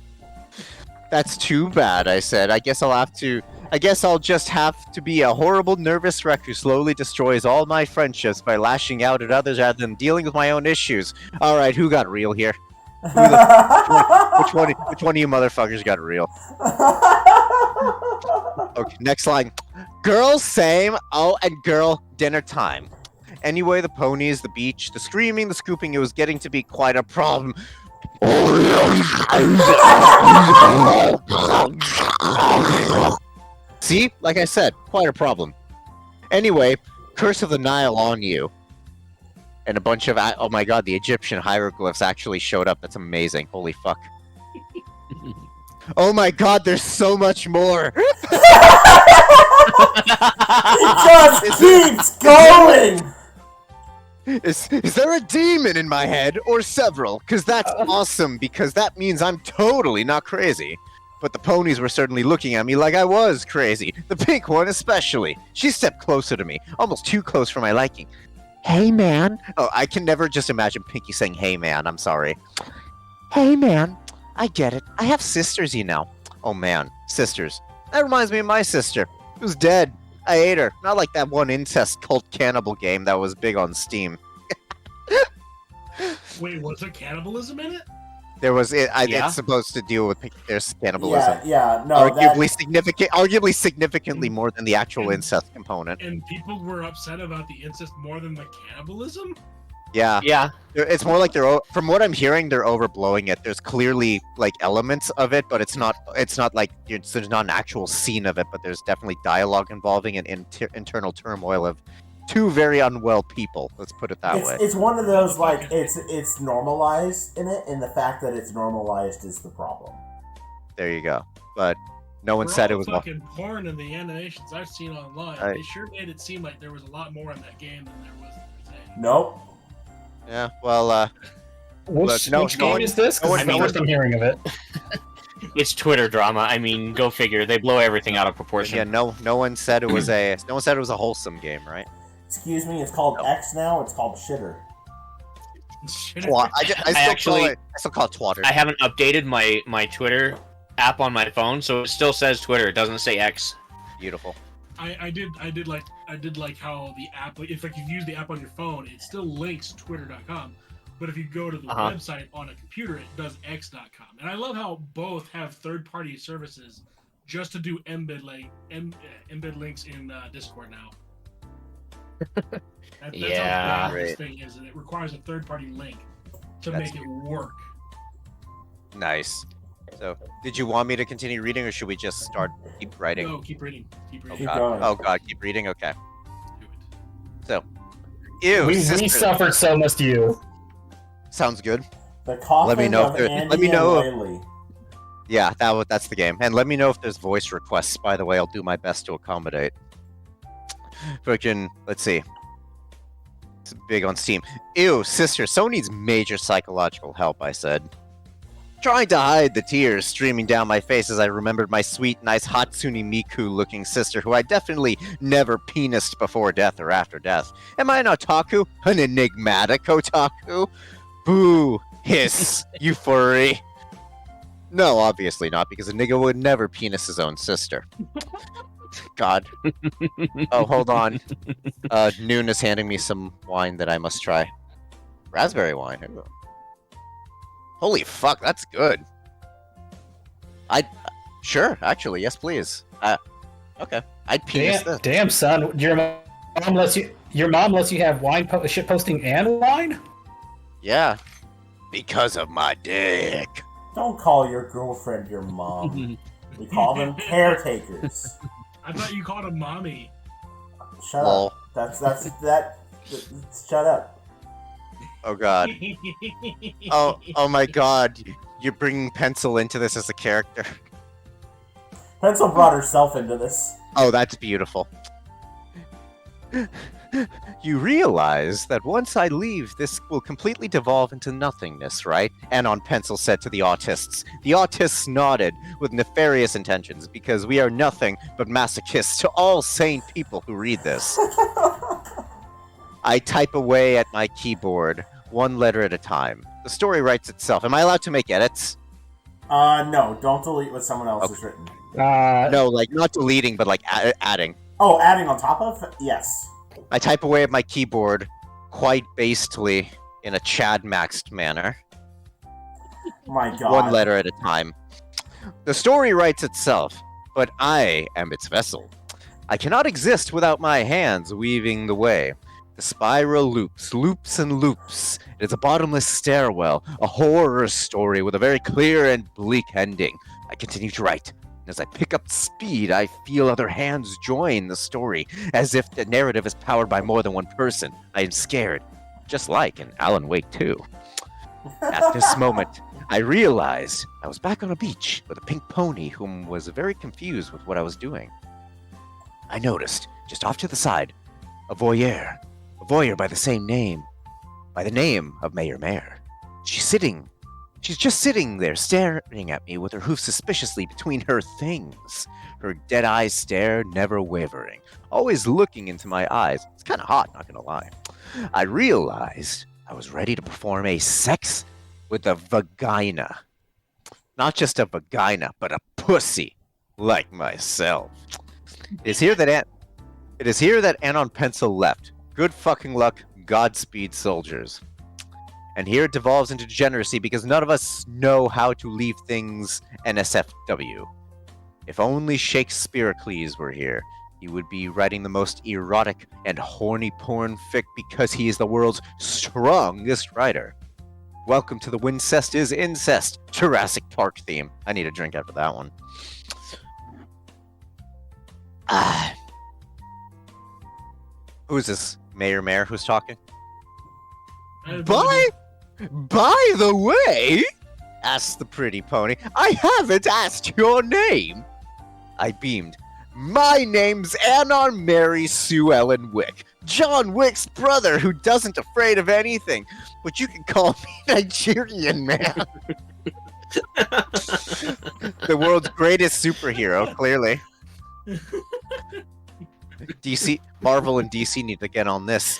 That's too bad, I said. I guess I'll just have to be a horrible, nervous wreck who slowly destroys all my friendships by lashing out at others rather than dealing with my own issues. Alright, who got real here? Which one of you motherfuckers got real? Okay, next line. Girl, same. Oh, and girl, dinner time. Anyway, the ponies, the beach, the screaming, the scooping, it was getting to be quite a problem. See? Like I said, quite a problem. Anyway, Curse of the Nile on you. And a bunch of... Oh my god, the Egyptian hieroglyphs actually showed up. That's amazing. Holy fuck. Oh my god, there's so much more! It just keeps going! Is there a demon in my head, or several? Because that's awesome, because that means I'm totally not crazy. But the ponies were certainly looking at me like I was crazy. The pink one especially. She stepped closer to me, almost too close for my liking. Hey man. Oh, I can never just imagine Pinky saying hey man, I'm sorry. Hey man, I get it. I have sisters, you know. Oh man, sisters. That reminds me of my sister, who's dead. I ate her. Not like that one incest cult cannibal game that was big on Steam. Wait, was there cannibalism in it? There was Yeah? it's supposed to deal with there's cannibalism. No, Arguably significantly more than the actual incest component. And people were upset about the incest more than the cannibalism? Yeah. Yeah. It's more like from what I'm hearing, they're overblowing it. There's clearly like elements of it, but it's not like there's not an actual scene of it, but there's definitely dialogue involving an internal turmoil of two very unwell people. Let's put it that way. It's one of those like it's normalized in it, and the fact that it's normalized is the problem. There you go. But no one For said all it was the fucking porn and the animations I've seen online. They sure made it seem like there was a lot more in that game than there was in the game. Nope. Yeah, well, Which no game one- is this? no one- Because it's the first I'm hearing of it. It's Twitter drama. I mean, go figure. They blow everything out of proportion. yeah, no one said it was a wholesome game, right? Excuse me, it's called X now. It's called Shitter. I still call it Twatter. I haven't updated my Twitter app on my phone, so it still says Twitter. It doesn't say X. Beautiful. I did like how the app, if like you use the app on your phone, it still links twitter.com, but if you go to the website on a computer, it does x.com. And I love how both have third-party services just to do embed links in Discord now. That's how bad this thing is, and it requires a third-party link to make it work. Nice. So, did you want me to continue reading, or should we just keep writing? No, keep reading. Keep reading. Keep going. Oh god, keep reading. Okay. Do it. So, ew. We sister. suffered, so must you. Sounds good. The coffin Let me know of if there- Andy let me know and Laylee. Yeah, that's the game. And let me know if there's voice requests. By the way, I'll do my best to accommodate. Freaking, let's see. It's big on Steam. Ew, sister, so needs major psychological help, I said. Trying to hide the tears streaming down my face as I remembered my sweet, nice Hatsune Miku-looking sister, who I definitely never penised before death or after death. Am I an otaku? An enigmatic otaku? Boo! Hiss! You furry! No, obviously not, because a nigga would never penis his own sister. God. Oh, hold on. Noon is handing me some wine that I must try. Raspberry wine. Ooh. Holy fuck, that's good. Sure, actually, yes, please. Okay, I'd penis this. Damn, son, your mom lets you have wine shit posting and wine. Yeah, because of my dick. Don't call your girlfriend your mom. We call them caretakers. I thought you called him mommy. Shut Lol. up. Shut up. Oh god. Oh my god. You're bringing Pencil into this as a character. Pencil brought herself into this. Oh, that's beautiful. You realize that once I leave, this will completely devolve into nothingness, right? Anon Pencil said to the autists. The autists nodded with nefarious intentions, because we are nothing but masochists to all sane people who read this. I type away at my keyboard, one letter at a time. The story writes itself. Am I allowed to make edits? No, don't delete what someone else has written. No, like, not deleting, but like adding. Oh, adding on top of? Yes. I type away at my keyboard, quite bastely, in a Chad Maxed manner. My god. One letter at a time. The story writes itself, but I am its vessel. I cannot exist without my hands weaving the way. The spiral loops and loops. It is a bottomless stairwell, a horror story with a very clear and bleak ending. I continue to write. As I pick up speed, I feel other hands join the story, as if the narrative is powered by more than one person. I am scared, just like in Alan Wake 2. At this moment, I realized I was back on a beach with a pink pony whom was very confused with what I was doing. I noticed, just off to the side, a voyeur by the same name, by the name of Mayor Mare. She's just sitting there staring at me with her hoof suspiciously between her things. Her dead-eye stare never wavering, always looking into my eyes. It's kind of hot, not gonna lie. I realized I was ready to perform a sex with a vagina. Not just a vagina, but a pussy, like myself. It is here that Anon Pencil left. Good fucking luck, Godspeed, soldiers. And here it devolves into degeneracy because none of us know how to leave things NSFW. If only Shakespeare were here, he would be writing the most erotic and horny porn fic because he is the world's strongest writer. Welcome to the Wincest is Incest Jurassic Park theme. I need a drink after that one. Who is this? Mayor who's talking? By the way, asked the pretty pony, I haven't asked your name. I beamed. My name's Anon Mary Sue Ellen Wick, John Wick's brother who doesn't afraid of anything, but you can call me Nigerian man. The world's greatest superhero, clearly. Marvel and DC need to get on this.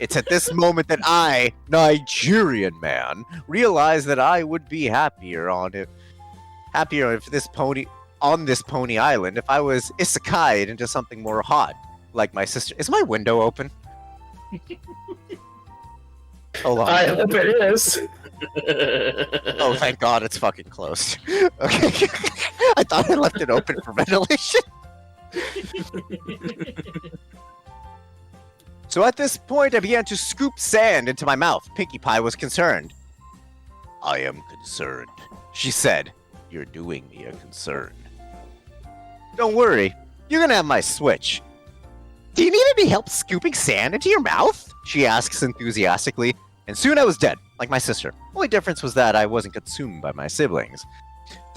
It's at this moment that I, Nigerian man, realized that I would be happier if this pony island if I was isekai'd into something more hot, like my sister. Is my window open? Hold on. I hope it is. Oh, thank God it's fucking closed. Okay. I thought I left it open for ventilation. So at this point, I began to scoop sand into my mouth. Pinkie Pie was concerned. I am concerned, she said. You're doing me a concern. Don't worry, you're gonna have my switch. Do you need any help scooping sand into your mouth? She asks enthusiastically, and soon I was dead, like my sister. Only difference was that I wasn't consumed by my siblings.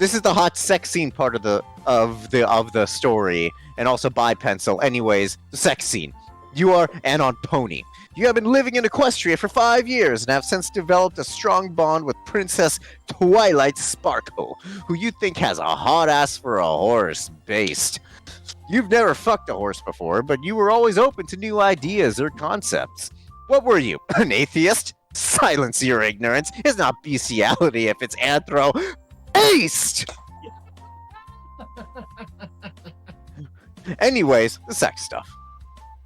This is the hot sex scene part of the story, and also by pencil. Anyways, the sex scene. You are Anon Pony. You have been living in Equestria for 5 years and have since developed a strong bond with Princess Twilight Sparkle, who you think has a hot ass for a horse based. You've never fucked a horse before, but you were always open to new ideas or concepts. What were you, an atheist? Silence your ignorance. It's not bestiality if it's anthro-based! Anyways, the sex stuff.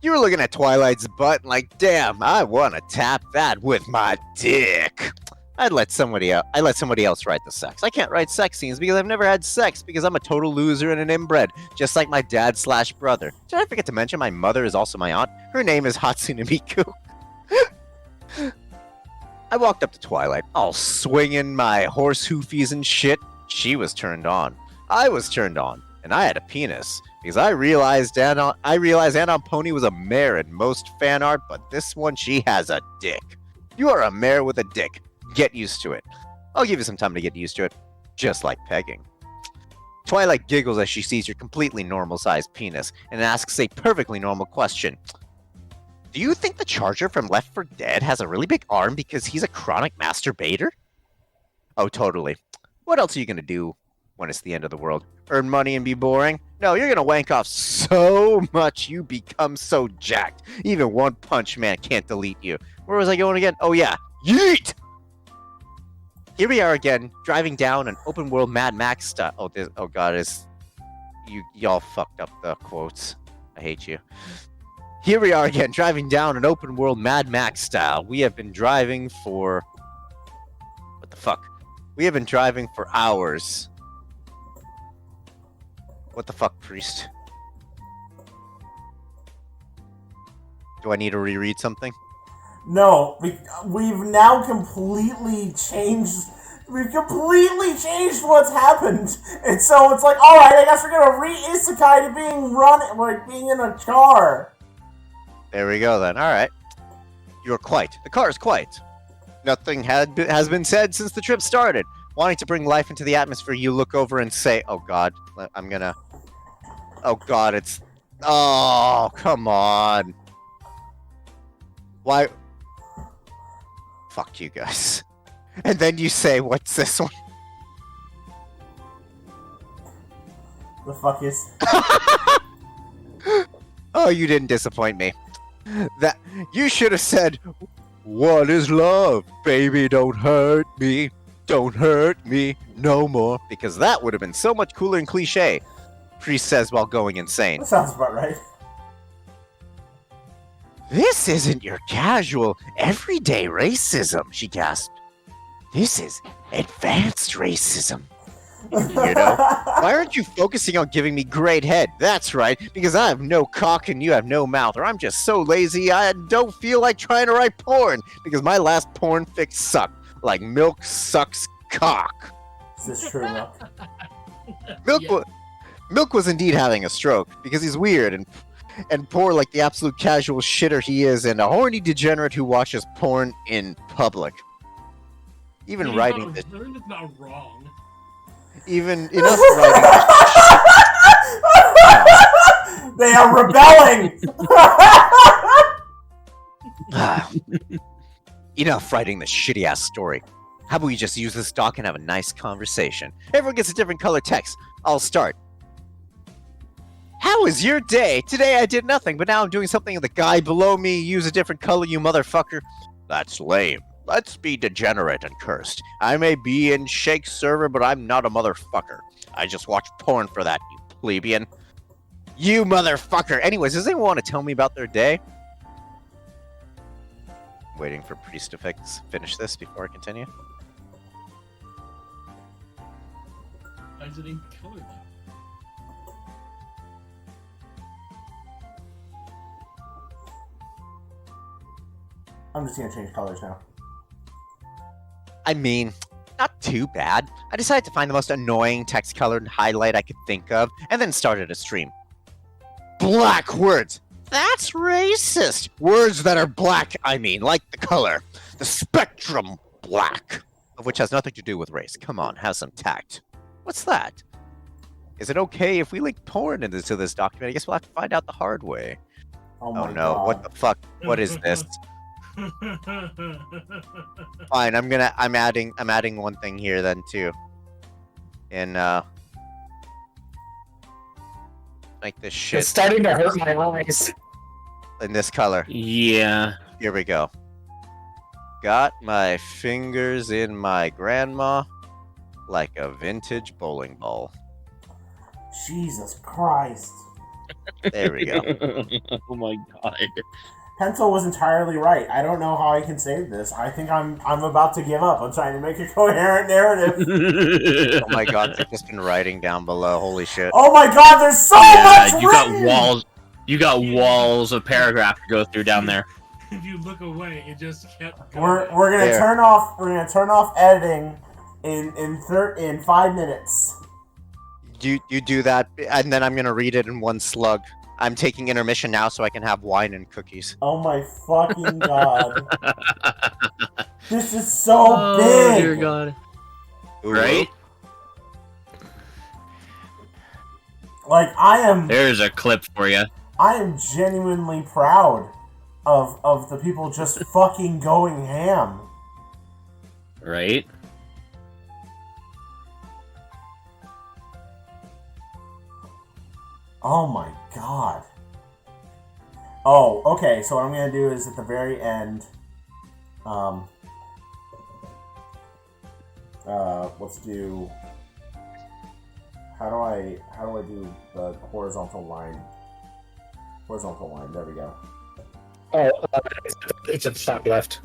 You were looking at Twilight's butt and like, damn, I want to tap that with my dick. I'd let somebody else write the sex. I can't write sex scenes because I've never had sex because I'm a total loser and an inbred, just like my dad/brother. Did I forget to mention my mother is also my aunt? Her name is Hatsune Miku. I walked up to Twilight, all swinging my horse hoofies and shit. She was turned on. I was turned on, and I had a penis. Because I realized Anon Pony was a mare in most fan art, but this one, she has a dick. You are a mare with a dick. Get used to it. I'll give you some time to get used to it. Just like pegging. Twilight giggles as she sees your completely normal-sized penis, and asks a perfectly normal question. Do you think the Charger from Left 4 Dead has a really big arm because he's a chronic masturbator? Oh, totally. What else are you gonna do when it's the end of the world? Earn money and be boring? No, you're gonna wank off so much you become so jacked. Even One Punch Man can't delete you. Where was I going again? Oh yeah, yeet! Here we are again, driving down an open world Mad Max style. Oh god, y'all fucked up the quotes. I hate you. Here we are again, driving down an open world Mad Max style. We have been driving for... What the fuck? We have been driving for hours. What the fuck, priest? Do I need to reread something? No, we've now completely changed. We've completely changed what's happened, and so it's like, all right, I guess we're gonna re-isekai to being in a car. There we go then. All right, you're quiet. The car is quiet. Nothing has been said since the trip started. Wanting to bring life into the atmosphere, you look over and say, "Oh God, I'm gonna." Oh God, it's. Oh, come on. Why? Fuck you guys. And then you say, what's this one? The fuck is... Oh, you didn't disappoint me. That you should have said, what is love? Baby, don't hurt me. Don't hurt me no more. Because that would have been so much cooler and cliche. Priest says while going insane. That sounds about right. This isn't your casual, everyday racism, she gasped. This is advanced racism. Weirdo. Why aren't you focusing on giving me great head? That's right, because I have no cock and you have no mouth, or I'm just so lazy I don't feel like trying to write porn, because my last porn fic sucked, like milk sucks cock. Is this true, Milk? Milk, Yeah. Milk was indeed having a stroke, because he's weird and poor like the absolute casual shitter he is, and a horny degenerate who watches porn in public. Even He's writing not, this, It's not wrong. even enough writing They are rebelling! enough writing this shitty ass story. How about we just use this doc and have a nice conversation? Everyone gets a different color text. I'll start. How was your day? Today I did nothing, but now I'm doing something the guy below me. Use a different color, you motherfucker. That's lame. Let's be degenerate and cursed. I may be in Shake's server, but I'm not a motherfucker. I just watch porn for that, you plebeian. You motherfucker! Anyways, does anyone want to tell me about their day? Waiting for Priest to finish this before I continue. Why is it in color though? I'm just gonna change colors now. I mean, not too bad. I decided to find the most annoying text-colored highlight I could think of, and then started a stream. Black words! That's racist! Words that are black, I mean, like the color. The spectrum black. Of which has nothing to do with race. Come on, have some tact. What's that? Is it okay if we link porn into this document? I guess we'll have to find out the hard way. Oh, Oh my no, God. what the fuck? What is this? Fine, I'm adding one thing here then too. In make this It's shit starting to hurt my eyes. in this color. Yeah. Here we go. Got my fingers in my grandma like a vintage bowling ball. Jesus Christ. There we go. Oh my god. Pencil was entirely right. I don't know how I can save this. I think I'm about to give up. I'm trying to make a coherent narrative. Oh my god, they've just been writing down below. Holy shit. Oh my God, there's so Yeah, much you got written! walls. You got walls of paragraph to go through down there. If you look away, it just kept going. We're gonna There. turn off editing in 5 minutes. You do that, and then I'm gonna read it in one slug. I'm taking intermission now so I can have wine and cookies. Oh my fucking God. This is so Oh big! dear god. Ooh, Right? Like, I am There's a clip for you. genuinely proud of the people just fucking going ham. Right? Oh my God. Oh, okay, so what I'm gonna do is at the very end, let's do, how do I do the horizontal line? Horizontal line, there we go. Oh, it's at the top left.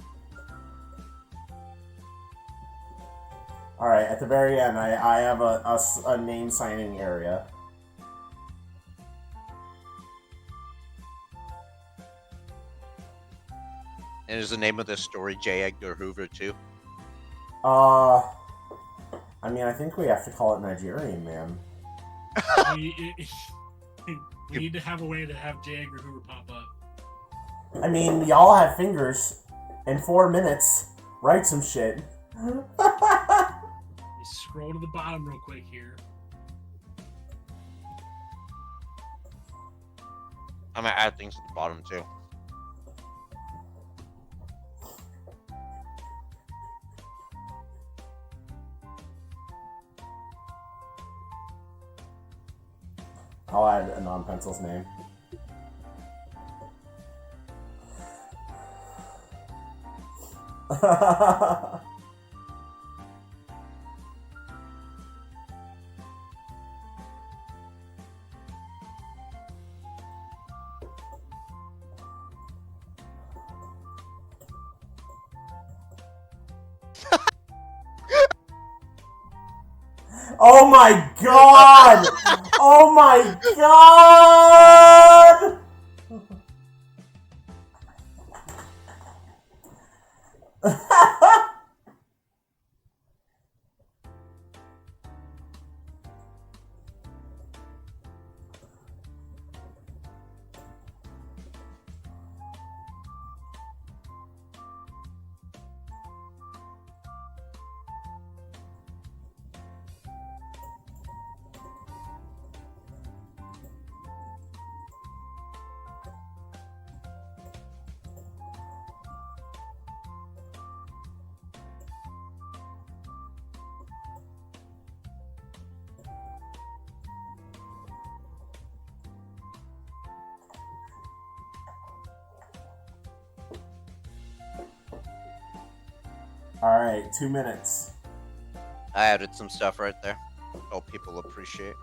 Alright, at the very end, I have a name signing area. And is the name of this story J. Edgar Hoover too? I mean, I think we have to call it Nigerian Man. We need to have a way to have J. Edgar Hoover pop up. I mean, y'all have fingers. In 4 minutes, write some shit. You scroll to the bottom real quick here. I'm gonna add things at the bottom too. I'll add a non-pencil's name. Oh my god! Oh my god! Alright, 2 minutes. I added some stuff right there. Hope people appreciate.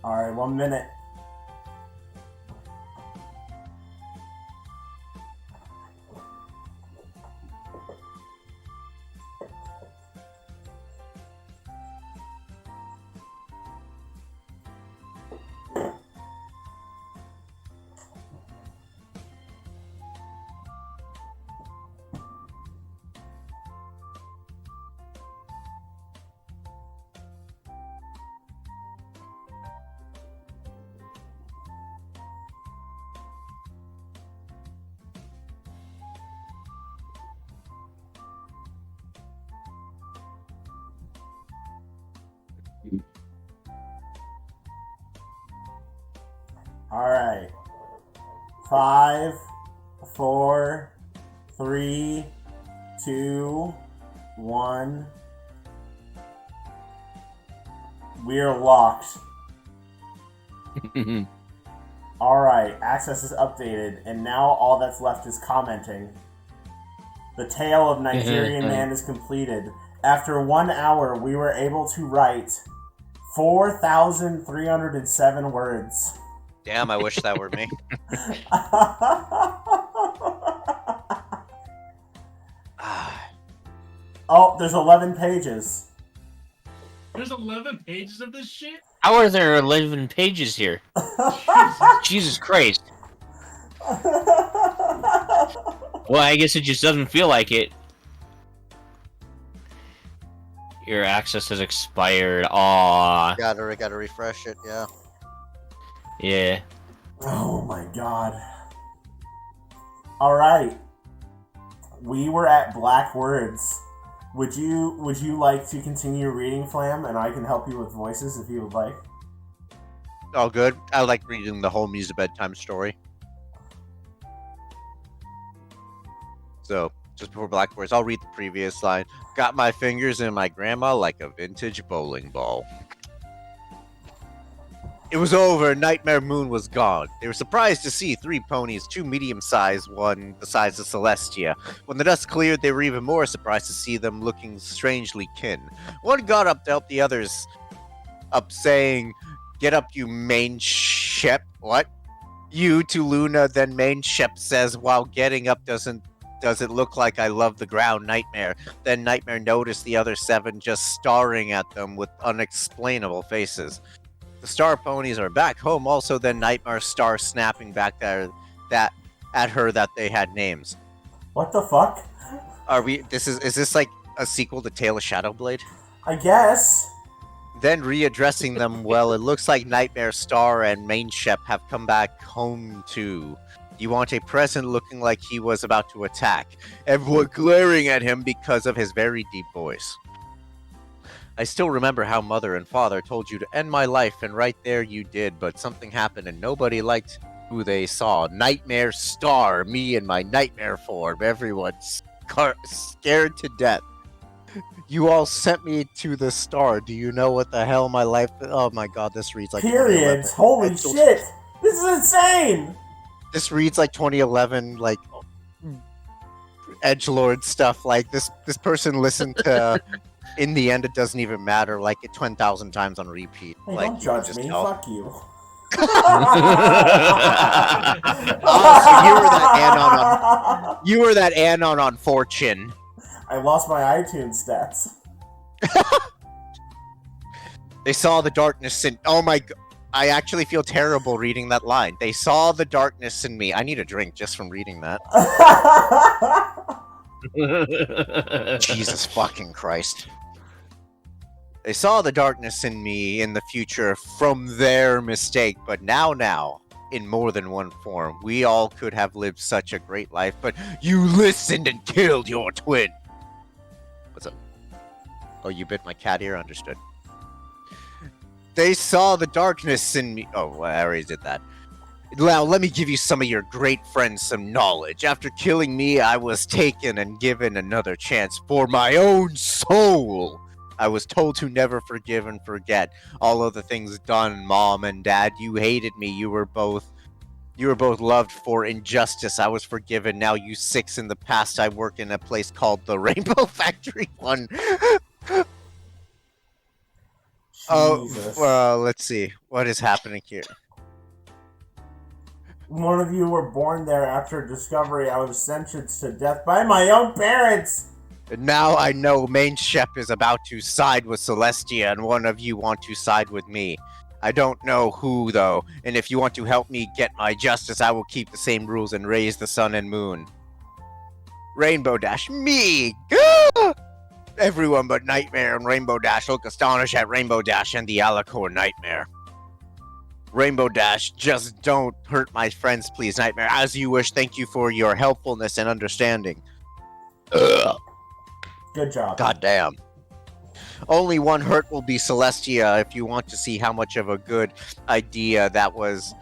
Alright, 1 minute. Alright. 5, 4, 3, 2, 1. We are locked. Alright, access is updated, and now all that's left is commenting. The tale of Nigerian Man is completed. After 1 hour, we were able to write 4,307 words. Damn, I wish that were me. Oh, there's 11 pages. There's 11 pages of this shit? How are there 11 pages here? Jesus Christ. Well, I guess it just doesn't feel like it. Your access has expired. Aww. Gotta refresh it, yeah. Yeah. Oh my god. Alright. We were at black words. Would you like to continue reading, Flam, and I can help you with voices if you would like? Oh, good. I like reading the homies a bedtime story. So, just before black words, I'll read the previous line. Got my fingers in my grandma like a vintage bowling ball. It was over. Nightmare Moon was gone. They were surprised to see 3 ponies, 2 medium-sized, one the size of Celestia. When the dust cleared, they were even more surprised to see them looking strangely kin. One got up to help the others up, saying, "Get up, you main shep." What? You to Luna, then main shep says, while getting up, does it look like I love the ground, Nightmare? Then Nightmare noticed the other 7 just staring at them with unexplainable faces. The Star Ponies are back home. Also, then Nightmare Star snapping back at her that they had names. What the fuck? Are we? Is this like a sequel to Tale of Shadowblade? I guess. Then readdressing them, well, it looks like Nightmare Star and Main Shep have come back home too. You want a present looking like he was about to attack, everyone glaring at him because of his very deep voice. I still remember how Mother and Father told you to end my life, and right there you did, but something happened and nobody liked who they saw. Nightmare Star, me and my nightmare form, everyone scared to death. You all sent me to the star. Do you know what the hell my life... Oh my god, this reads like... Periods. Holy shit. This is insane. This reads like 2011, like, edgelord stuff. Like, this person listened to... In the end, it doesn't even matter. Like, it 10,000 times on repeat. Hey, like, don't judge me. Tell. Fuck you. So you were that anon on Fortune. I lost my iTunes stats. They saw the darkness in... Oh my god. I actually feel terrible reading that line. They saw the darkness in me. I need a drink just from reading that. Jesus fucking Christ. They saw the darkness in me in the future from their mistake, but now, in more than one form, we all could have lived such a great life, but you listened and killed your twin. What's up? Oh, you bit my cat ear? Understood. They saw the darkness in me. Oh, I already did that. Now, let me give you some of your great friends some knowledge. After killing me, I was taken and given another chance for my own soul. I was told to never forgive and forget all of the things done, Mom and Dad. You hated me. You were both loved for injustice. I was forgiven. Now you six in the past, I work in a place called the Rainbow Factory 1. Oh, well, let's see. What is happening here? One of you were born there after discovery. I was sentenced to death by my own parents. And now I know Main Shep is about to side with Celestia, and one of you want to side with me. I don't know who, though, and if you want to help me get my justice, I will keep the same rules and raise the sun and moon. Rainbow Dash, me! Everyone but Nightmare and Rainbow Dash look astonished at Rainbow Dash and the Alicorn Nightmare. Rainbow Dash, just don't hurt my friends, please, Nightmare. As you wish, thank you for your helpfulness and understanding. Ugh. Good job. Goddamn. Only one hurt will be Celestia. If you want to see how much of a good idea that was,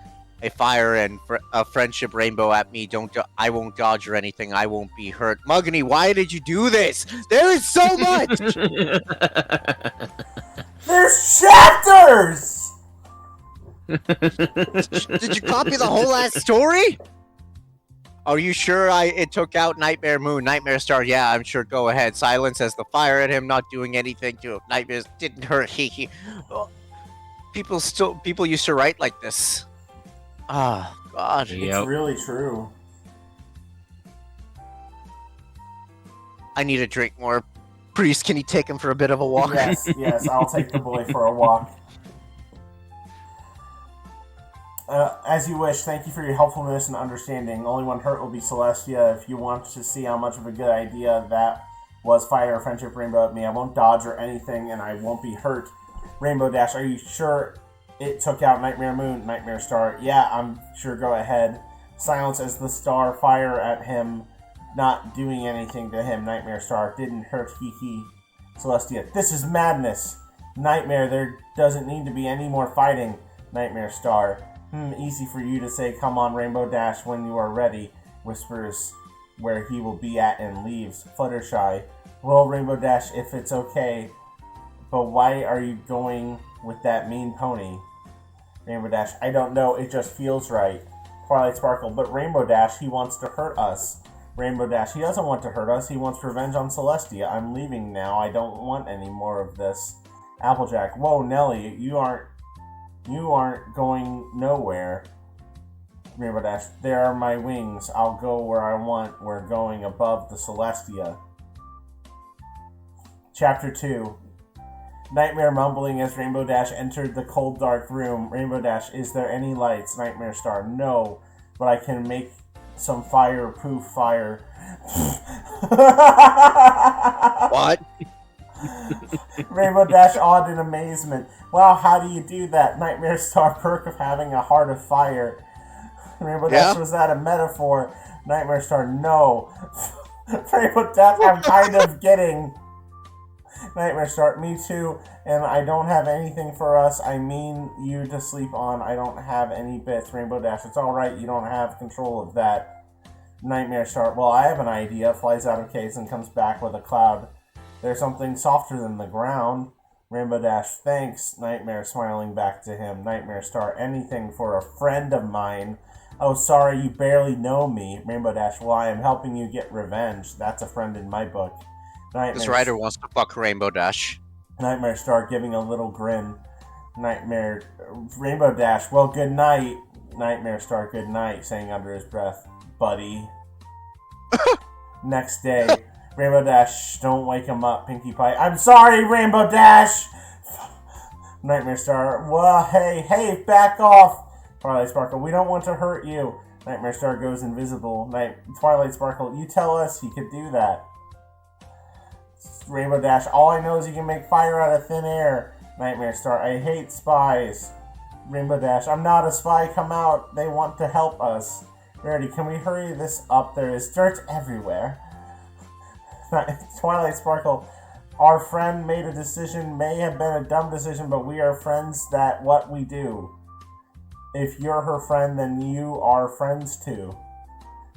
a fire and a friendship rainbow at me. I won't dodge or anything. I won't be hurt. Muggany, why did you do this? There is so much. There's chapters. Did you copy the whole last story? Are you sure it took out Nightmare Moon? Nightmare Star, yeah, I'm sure. Go ahead. Silence as the fire at him, not doing anything to him. Nightmares didn't hurt. People used to write like this. Ah, God. It's really true. I need a drink more. Priest, can you take him for a bit of a walk? Yes, I'll take the boy for a walk. As you wish, thank you for your helpfulness and understanding. Only one hurt will be Celestia. If you want to see how much of a good idea that was, fire a friendship rainbow at me. I won't dodge or anything, and I won't be hurt. Rainbow Dash, are you sure it took out Nightmare Moon? Nightmare Star, yeah, I'm sure. Go ahead. Silence as the star, fire at him, not doing anything to him. Nightmare Star, didn't hurt, hee. Celestia, this is madness. Nightmare, there doesn't need to be any more fighting. Nightmare Star, easy for you to say. Come on, Rainbow Dash, when you are ready. Whispers where he will be at and leaves. Fluttershy, well, Rainbow Dash, if it's okay, but why are you going with that mean pony? Rainbow Dash, I don't know, it just feels right. Twilight Sparkle, but Rainbow Dash, he wants to hurt us. Rainbow Dash, he doesn't want to hurt us, he wants revenge on Celestia. I'm leaving now, I don't want any more of this. Applejack, whoa, Nelly, you aren't going nowhere. Rainbow Dash, there are my wings. I'll go where I want. We're going above the Celestia. Chapter 2. Nightmare mumbling as Rainbow Dash entered the cold, dark room. Rainbow Dash, is there any lights? Nightmare Star, no, but I can make some fire-proof fire. What? Rainbow Dash awed in amazement. Wow, how do you do that? Nightmare Star, perk of having a heart of fire. Rainbow Dash, was that a metaphor? Nightmare Star, no. Rainbow Dash, I'm kind of getting. Nightmare Star, me too, and I don't have anything for us. I mean you to sleep on. I don't have any bits. Rainbow Dash, it's alright, you don't have control of that. Nightmare Star, well, I have an idea. Flies out of case and comes back with a cloud. There's something softer than the ground. Rainbow Dash, thanks. Nightmare smiling back to him. Nightmare Star, anything for a friend of mine. Oh, sorry, you barely know me. Rainbow Dash, well, I am helping you get revenge. That's a friend in my book. This writer wants to fuck Rainbow Dash. Nightmare Star giving a little grin. Rainbow Dash, well, good night. Nightmare Star, good night, saying under his breath, buddy. Next day, Rainbow Dash, don't wake him up, Pinkie Pie. I'm sorry, Rainbow Dash! Nightmare Star, well, hey, back off. Twilight Sparkle, we don't want to hurt you. Nightmare Star goes invisible. Twilight Sparkle, you tell us he could do that. Rainbow Dash, all I know is you can make fire out of thin air. Nightmare Star, I hate spies. Rainbow Dash, I'm not a spy, come out. They want to help us. Rarity, can we hurry this up? There is dirt everywhere. Twilight Sparkle, our friend made a decision, may have been a dumb decision, but we are friends that what we do. If you're her friend, then you are friends too.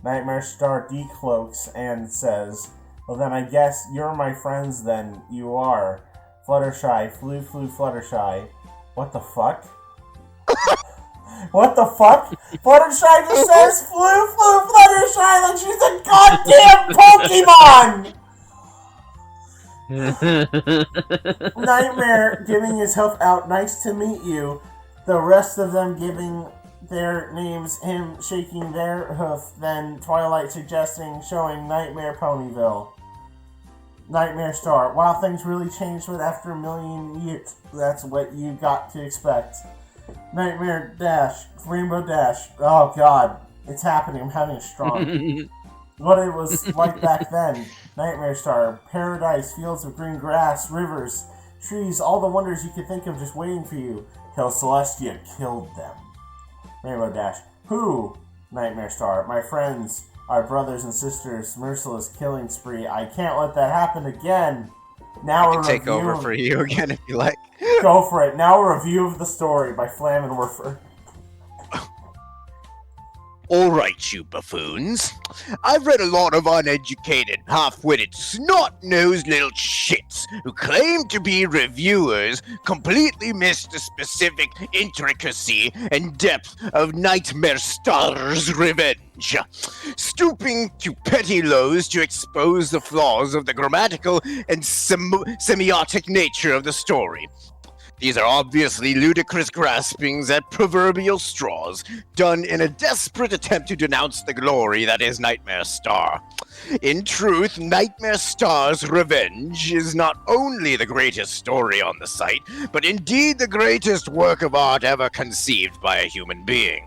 Nightmare Star decloaks and says, well then I guess you're my friends then, you are. Fluttershy, flew Fluttershy. What the fuck? What the fuck? Fluttershy just says flew Fluttershy like she's a goddamn Pokemon! Nightmare giving his hoof out, nice to meet you. The rest of them giving their names, him shaking their hoof, then Twilight suggesting showing Nightmare Ponyville. Nightmare Star, wow, things really changed after a million years. That's what you got to expect. Nightmare Dash, Rainbow Dash, oh god, it's happening, I'm having a strong. What it was like back then. Nightmare Star, paradise, fields of green grass, rivers, trees, all the wonders you could think of just waiting for you. Till Celestia killed them. Rainbow Dash, who? Nightmare Star, my friends, our brothers and sisters, merciless killing spree. I can't let that happen again. Now I can take over for you again if you like. Go for it. Now a review of the story by Flammenwerfer. Alright, you buffoons. I've read a lot of uneducated, half-witted, snot-nosed little shits who claim to be reviewers completely miss the specific intricacy and depth of Nightmare Star's revenge, stooping to petty lows to expose the flaws of the grammatical and semiotic nature of the story. These are obviously ludicrous graspings at proverbial straws, done in a desperate attempt to denounce the glory that is Nightmare Star. In truth, Nightmare Star's Revenge is not only the greatest story on the site, but indeed the greatest work of art ever conceived by a human being.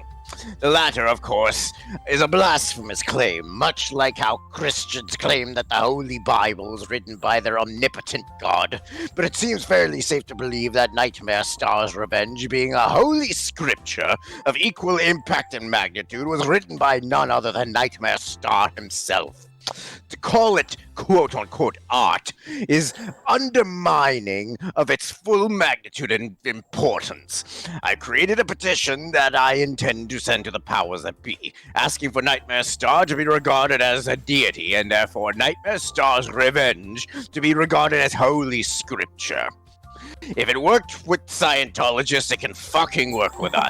The latter, of course, is a blasphemous claim, much like how Christians claim that the Holy Bible was written by their omnipotent God. But it seems fairly safe to believe that Nightmare Star's Revenge, being a holy scripture of equal impact and magnitude, was written by none other than Nightmare Star himself. To call it quote-unquote art is undermining of its full magnitude and importance. I created a petition that I intend to send to the powers that be, asking for Nightmare Star to be regarded as a deity, and therefore Nightmare Star's Revenge to be regarded as holy scripture. If it worked with Scientologists, it can fucking work with us.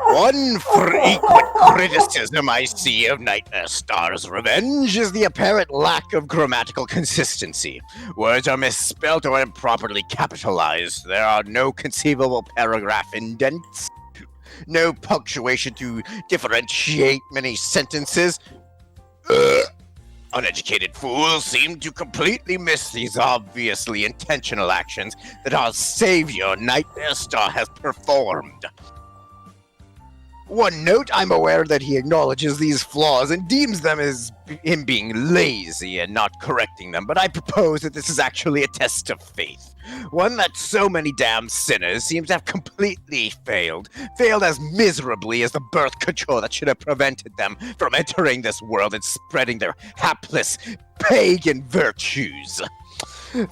One frequent criticism I see of Nightmare Star's Revenge is the apparent lack of grammatical consistency. Words are misspelt or improperly capitalized. There are no conceivable paragraph indents, no punctuation to differentiate many sentences. Uneducated fools seem to completely miss these obviously intentional actions that our savior, Nightmare Star, has performed. One note, I'm aware that he acknowledges these flaws and deems them as him being lazy and not correcting them, but I propose that this is actually a test of faith. One that so many damn sinners seem to have completely failed as miserably as the birth control that should have prevented them from entering this world and spreading their hapless pagan virtues.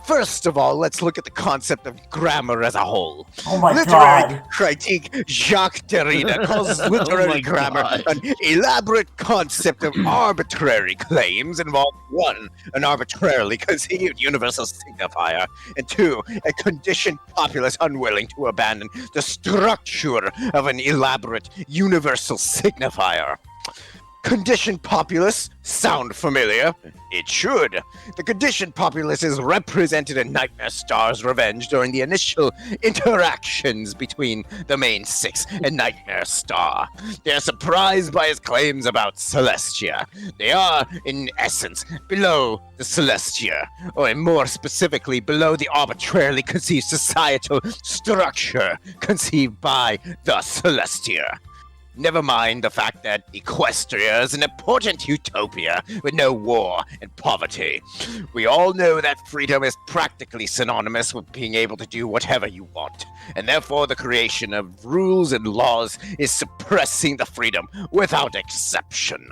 First of all, let's look at the concept of grammar as a whole. Oh my Literary god. critique Jacques Derrida calls literary grammar an elaborate concept of arbitrary claims involving 1, an arbitrarily conceived universal signifier, and 2, a conditioned populace unwilling to abandon the structure of an elaborate universal signifier. Conditioned populace? Sound familiar? It should. The conditioned populace is represented in Nightmare Star's Revenge during the initial interactions between the main 6 and Nightmare Star. They are surprised by his claims about Celestia. They are, in essence, below the Celestia, or more specifically, below the arbitrarily conceived societal structure conceived by the Celestia. Never mind the fact that Equestria is an important utopia with no war and poverty. We all know that freedom is practically synonymous with being able to do whatever you want, and therefore the creation of rules and laws is suppressing the freedom without exception.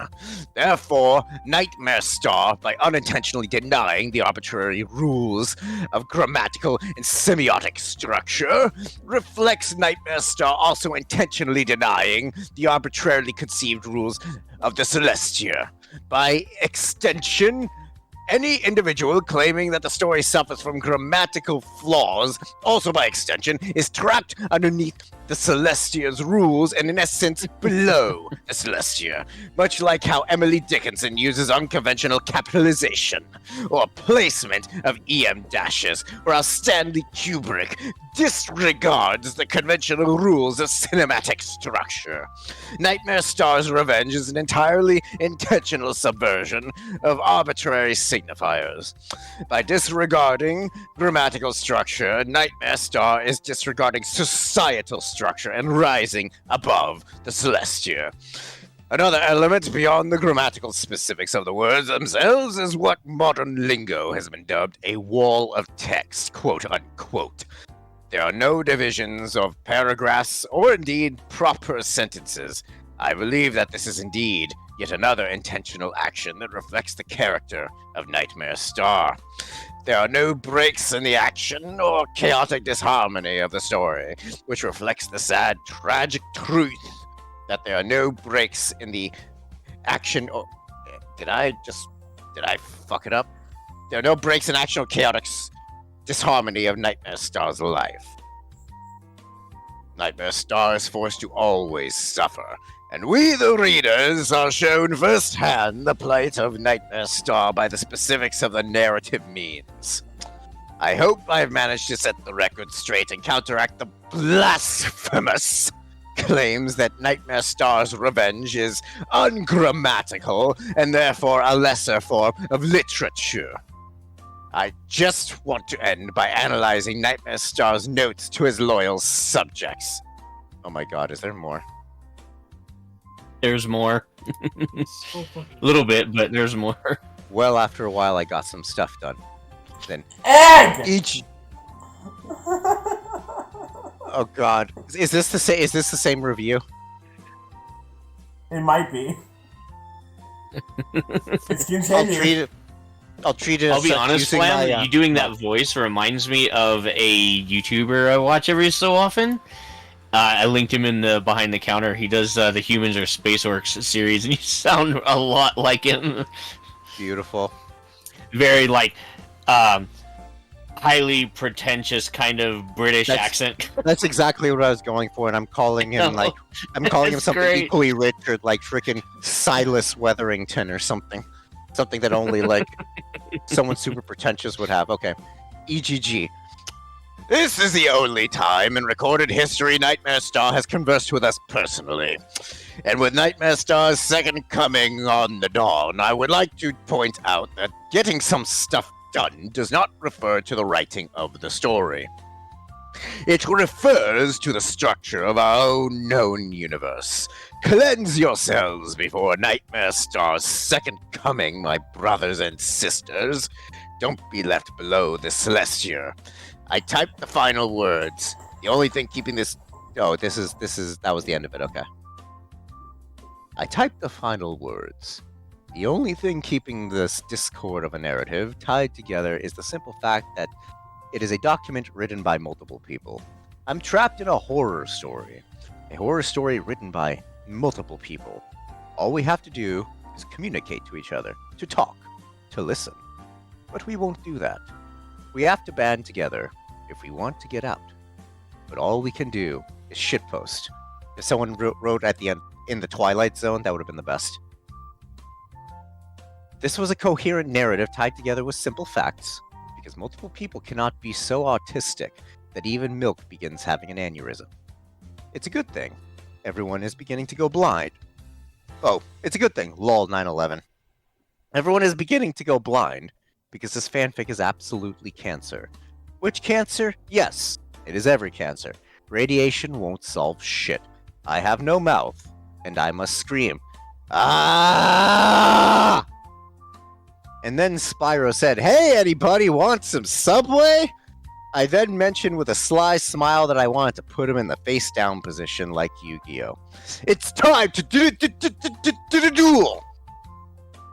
Therefore, Nightmare Star, by unintentionally denying the arbitrary rules of grammatical and semiotic structure, reflects Nightmare Star also intentionally denying the arbitrarily conceived rules of the Celestia. By extension, any individual claiming that the story suffers from grammatical flaws, also by extension, is trapped underneath the Celestia's rules and in essence below the Celestia, much like how Emily Dickinson uses unconventional capitalization or placement of EM dashes, or how Stanley Kubrick disregards the conventional rules of cinematic structure. Nightmare Star's Revenge is an entirely intentional subversion of arbitrary signifiers. By disregarding grammatical structure, Nightmare Star is disregarding societal structure and rising above the Celestia. Another element beyond the grammatical specifics of the words themselves is what modern lingo has been dubbed a wall of text, quote unquote. There are no divisions of paragraphs or indeed proper sentences. I believe that this is indeed yet another intentional action that reflects the character of Nightmare Star. There are no breaks in the action or chaotic disharmony of the story, which reflects the sad, tragic truth that there are no breaks in the action or... Did I fuck it up? There are no breaks in action or chaotic disharmony of Nightmare Star's life. Nightmare Star is forced to always suffer, and we, the readers, are shown firsthand the plight of Nightmare Star by the specifics of the narrative means. I hope I've managed to set the record straight and counteract the blasphemous claims that Nightmare Star's Revenge is ungrammatical and therefore a lesser form of literature. I just want to end by analyzing Nightmare Star's notes to his loyal subjects. Oh my god, is there more? There's more. So fucking A little bit, but there's more. Well, after a while, I got some stuff done. Then Egg! each... Oh god. Is this the same review? It might be. It's continued. I'll treat it as I'll be such honest, using Flam, my, you doing that voice reminds me of a YouTuber I watch every so often. I linked him in the Behind the Counter. He does the Humans or Space Orcs series, and you sound a lot like him. Beautiful. Very, like, highly pretentious kind of British accent. That's exactly what I was going for, and I'm calling him No, something great. equally rich, or like freaking Silas Weatherington or something. Something that only like someone super pretentious would have. Okay. EGG. This is the only time in recorded history Nightmare Star has conversed with us personally. And with Nightmare Star's second coming on the dawn, I would like to point out that getting some stuff done does not refer to the writing of the story. It refers to the structure of our own known universe. Cleanse yourselves before Nightmare Star's second coming, my brothers and sisters. Don't be left below the Celestia. I typed the final words. The only thing keeping this... Oh, that was the end of it, okay. I typed the final words. The only thing keeping this discord of a narrative tied together is the simple fact that it is a document written by multiple people. I'm trapped in a horror story written by multiple people. All we have to do is communicate to each other, to talk, to listen. But we won't do that. We have to band together if we want to get out. But all we can do is shitpost. If someone wrote at the end, in the Twilight Zone, that would have been the best. This was a coherent narrative tied together with simple facts, because multiple people cannot be so autistic that even milk begins having an aneurysm. It's a good thing. Everyone is beginning to go blind. Oh, it's a good thing. Lol 9/11. Everyone is beginning to go blind because this fanfic is absolutely cancer. Which cancer? Yes, it is every cancer. Radiation won't solve shit. I have no mouth, and I must scream. Ah! And then Spyro said, "Hey, anybody want some Subway?" I then mentioned with a sly smile that I wanted to put him in the face-down position like Yu-Gi-Oh! It's time to do the duel!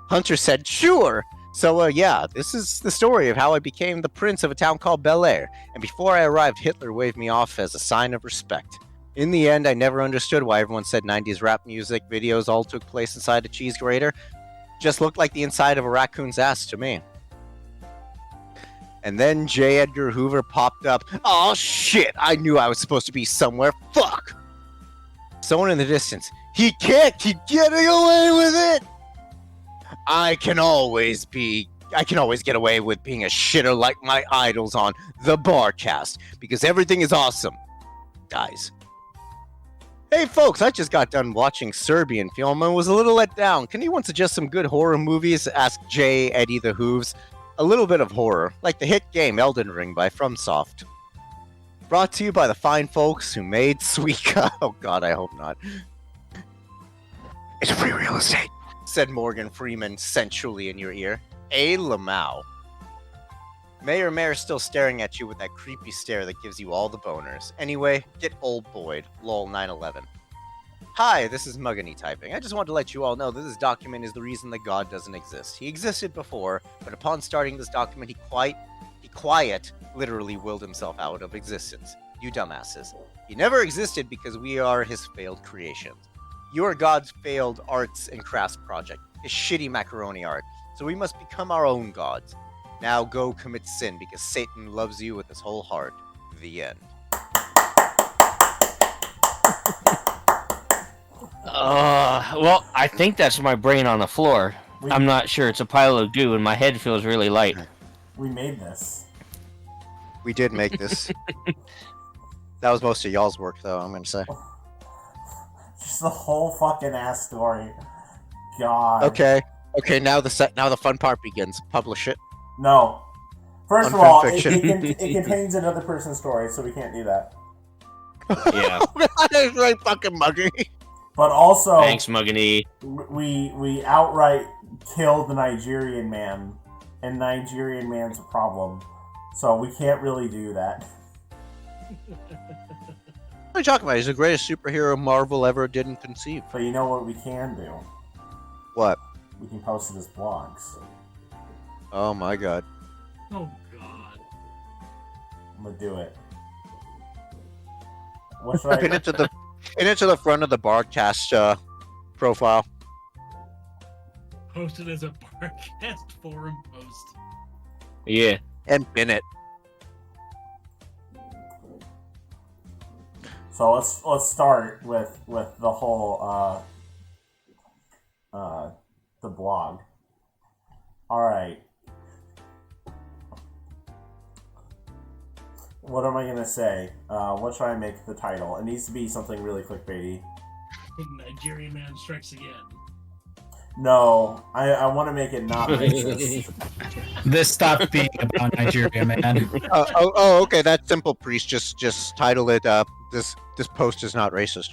Hunter said, "Sure." So, yeah, this is the story of how I became the prince of a town called Bel Air, and before I arrived, Hitler waved me off as a sign of respect. In the end, I never understood why everyone said 90s rap music videos all took place inside a cheese grater. Just looked like the inside of a raccoon's ass to me. And then J. Edgar Hoover popped up. Oh shit, I knew I was supposed to be somewhere. Fuck! Someone in the distance. He can't keep getting away with it! I can always get away with being a shitter like my idols on the Barcast, because everything is awesome. Guys. Hey folks, I just got done watching Serbian film and was a little let down. Can anyone suggest some good horror movies? Asked J. Eddie the Hooves. A little bit of horror, like the hit game Elden Ring by FromSoft. Brought to you by the fine folks who made Suika. Oh god, I hope not. It's free real estate, said Morgan Freeman sensually in your ear. A Lamau. Mayor still staring at you with that creepy stare that gives you all the boners. Anyway, get old Boyd. Lol 9/11. Hi, this is Muggany typing. I just wanted to let you all know that this document is the reason that God doesn't exist. He existed before, but upon starting this document, he literally willed himself out of existence. You dumbasses. He never existed because we are his failed creations. You are God's failed arts and crafts project, his shitty macaroni art. So we must become our own gods. Now go commit sin because Satan loves you with his whole heart. The end. Well, I think that's my brain on the floor. I'm not sure. It's a pile of goo and my head feels really light. We made this. We did make this. That was most of y'all's work, though, I'm gonna say. Just the whole fucking ass story. God. Okay, now the fun part begins. Publish it. No. First On of all, it fanfiction. contains another person's story, so we can't do that. Yeah. That's right, fucking muggy. But also, Thanks, Muggany. we outright killed the Nigerian man, and Nigerian man's a problem. So we can't really do that. What are you talking about? He's the greatest superhero Marvel ever didn't conceive. But you know what we can do? What? We can post it as blogs. Oh my god. Oh god. I'm gonna do it. What should Pin I... it to the front of the Barcast profile. Posted as a Barcast forum post. Yeah. And pin it. So let's start with the whole the blog. All right. What am I gonna say? What should I make the title? It needs to be something really clickbaity. Nigerian man strikes again. No, I want to make it not racist. This stopped being about Nigeria, man. Okay. That's simple, priest. Just title it. This post is not racist.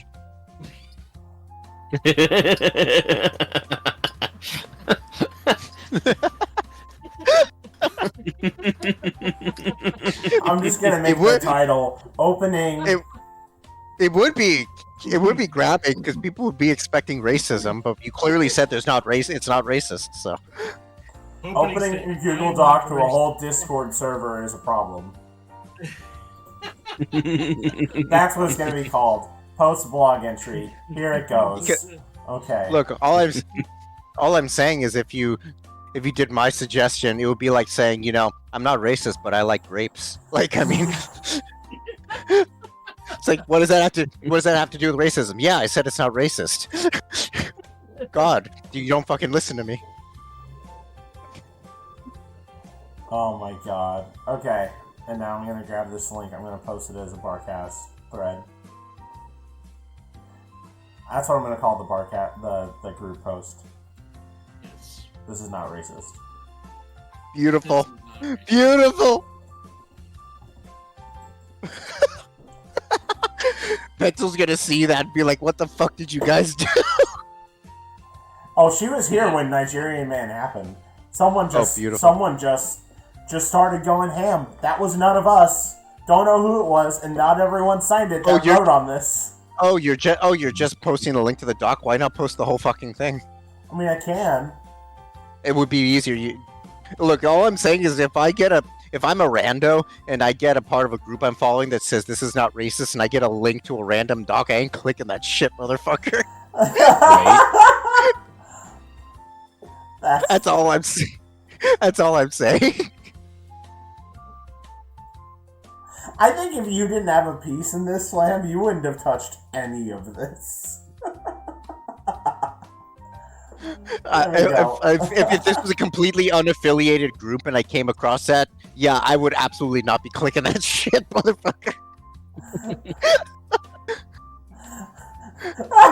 I'm just gonna make the title opening. It would be grabbing because people would be expecting racism, but you clearly said there's not race. It's not racist. So Opening Google Doc to a whole Discord server is a problem. That's what it's gonna be called. Post blog entry. Here it goes. Okay. look, all I'm saying is if you did my suggestion, it would be like saying, I'm not racist, but I like grapes. Like, I mean, it's like, what does that have to do with racism? Yeah, I said it's not racist. God, you don't fucking listen to me. Oh my god. Okay. And now I'm gonna grab this link. I'm gonna post it as a Barcast thread. That's what I'm gonna call the the group post. Yes. This is not racist. Beautiful. Beautiful. Pencil's gonna see that and be like, what the fuck did you guys do? Oh, she was here when Nigerian Man happened. Someone beautiful. just started going ham. That was none of us. Don't know who it was, and not everyone signed it that wrote on this. Oh, you're just posting a link to the doc. Why not post the whole fucking thing? I mean, I can. It would be easier. Look, all I'm saying is if I'm a rando and I get a part of a group I'm following that says this is not racist, and I get a link to a random doc, I ain't clicking that shit, motherfucker. Right? That's all I'm saying. That's all I'm saying. I think if you didn't have a piece in this slam, you wouldn't have touched any of this. If this was a completely unaffiliated group and I came across that, yeah, I would absolutely not be clicking that shit, motherfucker.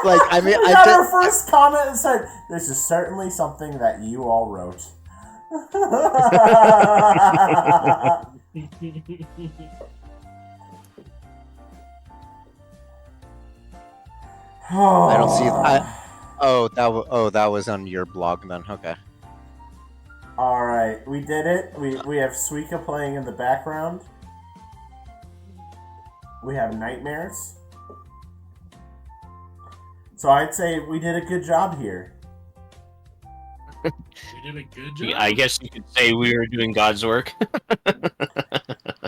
Like, I mean, we got our first comment and said, "This is certainly something that you all wrote." I don't see. That was on your blog then. Okay. All right, we did it. We have Suika playing in the background. We have nightmares. So I'd say we did a good job here. We did a good job. Yeah, I guess you could say we were doing God's work.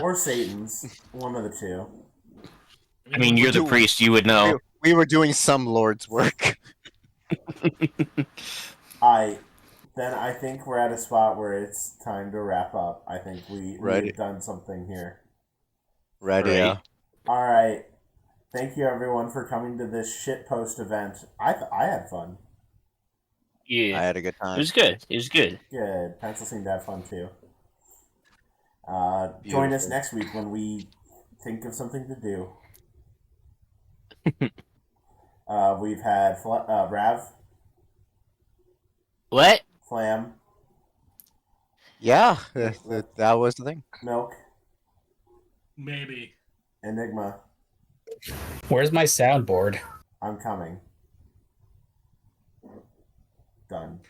Or Satan's. One of the two. I mean, you're the priest, you would know. We were doing some Lord's work. Then I think we're at a spot where it's time to wrap up. I think we've done something here. Ready. Right. Yeah. All right. Thank you everyone for coming to this shitpost event. I had fun. Yeah. I had a good It time. was good. It was good. Good. Pencil seemed to have fun too. Join us next week when we think of something to do. We've had Rav. What? Flam. Yeah, that was the thing. Milk. Maybe. Enigma. Where's my soundboard? I'm coming. Done.